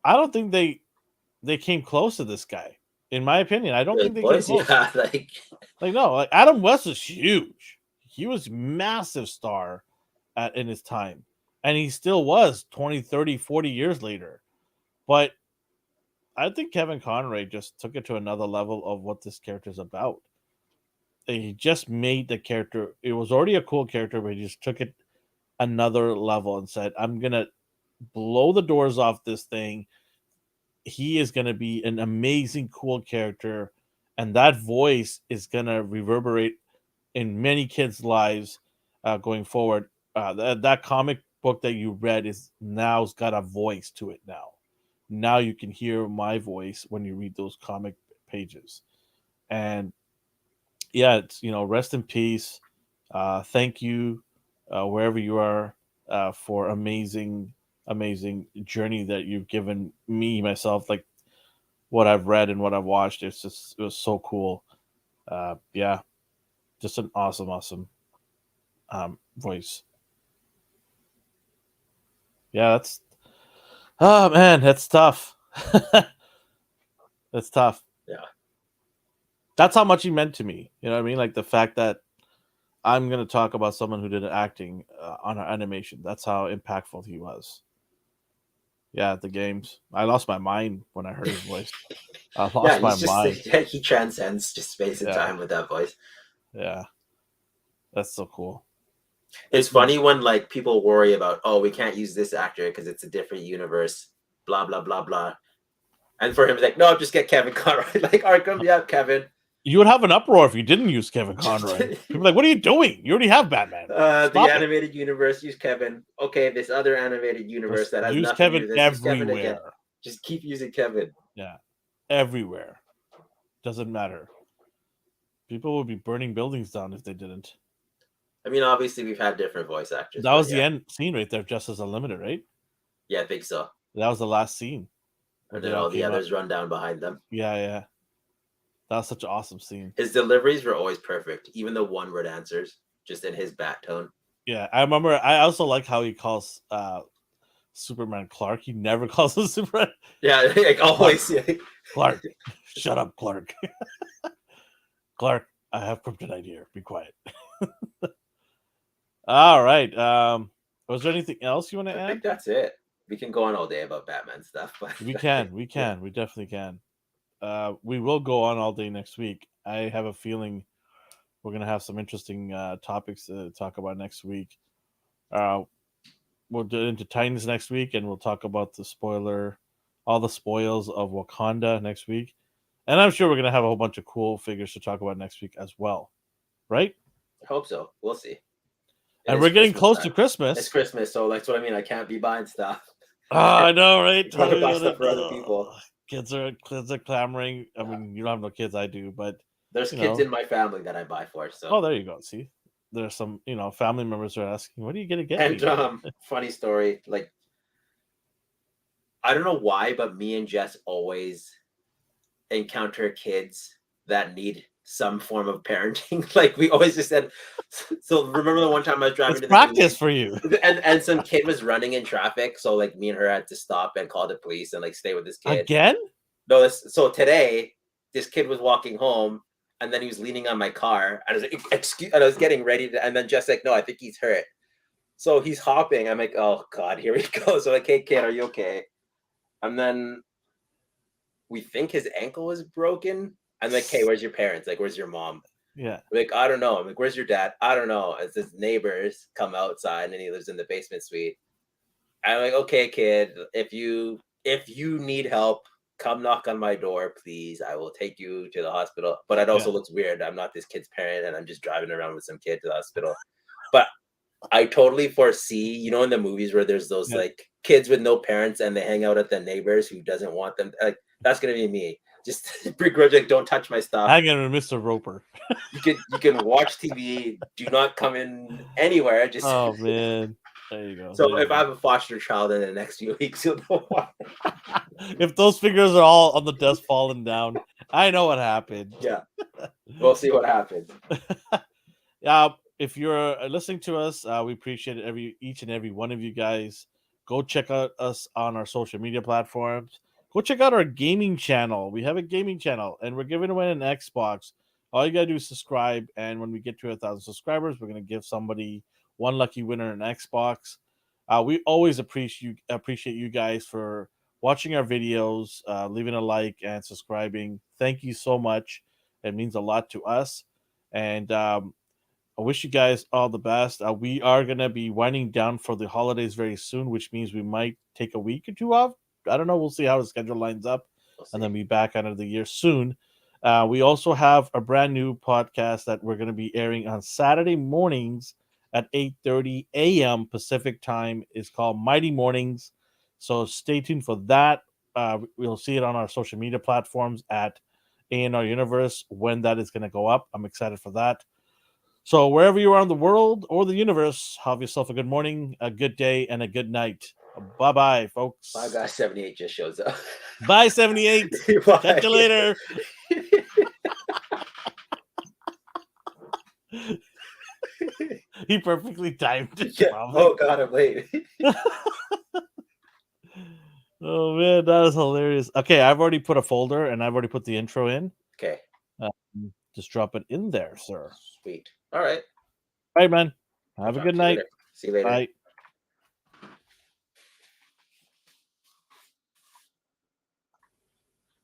I don't think they came close to this guy. In my opinion, I don't His think they came voice, close. yeah, like Like, no, like Adam West is huge. He was massive star in his time, and he still was 20, 30, 40 years later. But I think Kevin Conroy just took it to another level of what this character is about. He just made the character. It was already a cool character, but he just took it another level and said, "I'm gonna blow the doors off this thing. He is gonna be an amazing, cool character, and that voice is gonna reverberate in many kids' lives going forward." That comic book that you read is now's got a voice to it now. Now you can hear my voice when you read those comic pages. And yeah, it's, rest in peace. Thank you, wherever you are, for amazing journey that you've given me myself. Like what I've read and what I've watched, it was so cool. Yeah, just an awesome voice. Yeah, that's oh man, that's tough. That's tough. Yeah. That's how much he meant to me. You know what I mean? Like the fact that I'm gonna talk about someone who did acting on an animation. That's how impactful he was. Yeah, at the games, I lost my mind when I heard his voice. I Yeah, lost my he's just mind. he transcends just space and Yeah, time with that voice. yeah, that's so cool. It's funny when like people worry about, oh, we can't use this actor because it's a different universe, blah blah blah blah. And for him, it's like, no, just get Kevin Conroy. Like Arkham, yeah, Kevin. You would have an uproar if you didn't use Kevin Conroy. People are like, what are you doing? You already have Batman. The Stop it. animated universe, use Kevin. Okay, this other animated universe Just that has use nothing to do Kevin with this, use Kevin again. everywhere. Just keep using Kevin. Yeah, everywhere. Doesn't matter. People would be burning buildings down if they didn't. I mean, obviously we've had different voice actors. That but was yeah. the end scene right there, Justice Unlimited, right? Yeah, I think so. That was the last scene. And then all the others run down behind them. Yeah. That was such an awesome scene. His deliveries were always perfect, even the one-word answers, just in his bat tone. Yeah, I remember. I also like how he calls Superman Clark. He never calls him Superman. Yeah, like always. Clark, shut up, Clark. Clark, I have kryptonite here. Be quiet. All right. Was there anything else you want to add? I think that's it. We can go on all day about Batman stuff, but we definitely can. We will go on all day next week. I have a feeling we're gonna have some interesting topics to talk about next week. We'll get into Titans next week, and we'll talk about all the spoils of Wakanda next week. And I'm sure we're gonna have a whole bunch of cool figures to talk about next week as well, right? I hope so. We'll see. And we're getting close to Christmas. It's Christmas, so that's what I mean. I can't be buying stuff. I know, right? Trying to buy stuff for other people. Kids are clamoring. I mean, you don't have no kids, I do, but there's kids in my family that I buy for. So there you go. See, there's some family members are asking, "What are you gonna get?" And funny story, like I don't know why, but me and Jess always encounter kids that need some form of parenting. Like we always just said. So remember the one time I was driving to the practice for you, and some kid was running in traffic, so like me and her had to stop and call the police and like stay with this kid again. No, so today this kid was walking home and then he was leaning on my car and I was like, excuse, and I was getting ready to, and then just like, no, I think he's hurt. So he's hopping. I'm like, oh God, here we go. So like, hey kid, are you okay? And then we think his ankle was broken. I'm like, hey, where's your parents? Like, where's your mom? Yeah. We're like, I don't know. I'm like, where's your dad? I don't know. As his neighbors come outside and he lives in the basement suite. I'm like, okay, kid, if you need help, come knock on my door, please. I will take you to the hospital. But it also looks weird. I'm not this kid's parent and I'm just driving around with some kid to the hospital. But I totally foresee, in the movies where there's those like kids with no parents and they hang out at the neighbors who doesn't want them. Like that's gonna be me. Just begrudge, like, don't touch my stuff. Hanging with Mr. Roper. You can watch TV. Do not come in anywhere. Just oh man. There you go. So if I have a foster child in the next few weeks, you'll know why. If those figures are all on the desk falling down, I know what happened. Yeah. We'll see what happens. If you're listening to us, we appreciate each and every one of you guys. Go check out us on our social media platforms. Go check out our gaming channel. We have a gaming channel, and we're giving away an Xbox. All you gotta do is subscribe, and when we get to 1,000 subscribers, we're gonna give somebody one lucky winner an Xbox. We always appreciate you guys for watching our videos, leaving a like and subscribing. Thank you so much. It means a lot to us. And I wish you guys all the best. We are going to be winding down for the holidays very soon, which means we might take a week or two off. I don't know. We'll see how the schedule lines up. And then be back out of the year soon. We also have a brand new podcast that we're going to be airing on Saturday mornings at 8:30 a.m. Pacific time. It's called Mighty Mornings. So stay tuned for that. We'll see it on our social media platforms at ANR Universe when that is going to go up. I'm excited for that. So wherever you are in the world or the universe, have yourself a good morning, a good day, and a good night. Bye-bye, folks. My God, 78 just shows up. Bye, 78. Bye. Catch you later. He perfectly timed it. Yeah. Probably. Oh God, I'm late. Oh man, that is hilarious. Okay, I've already put a folder and I've already put the intro in. Okay. Just drop it in there, sir. Sweet. All right. All right, man. I'll Have a talk good to you night. later. See you later. Bye.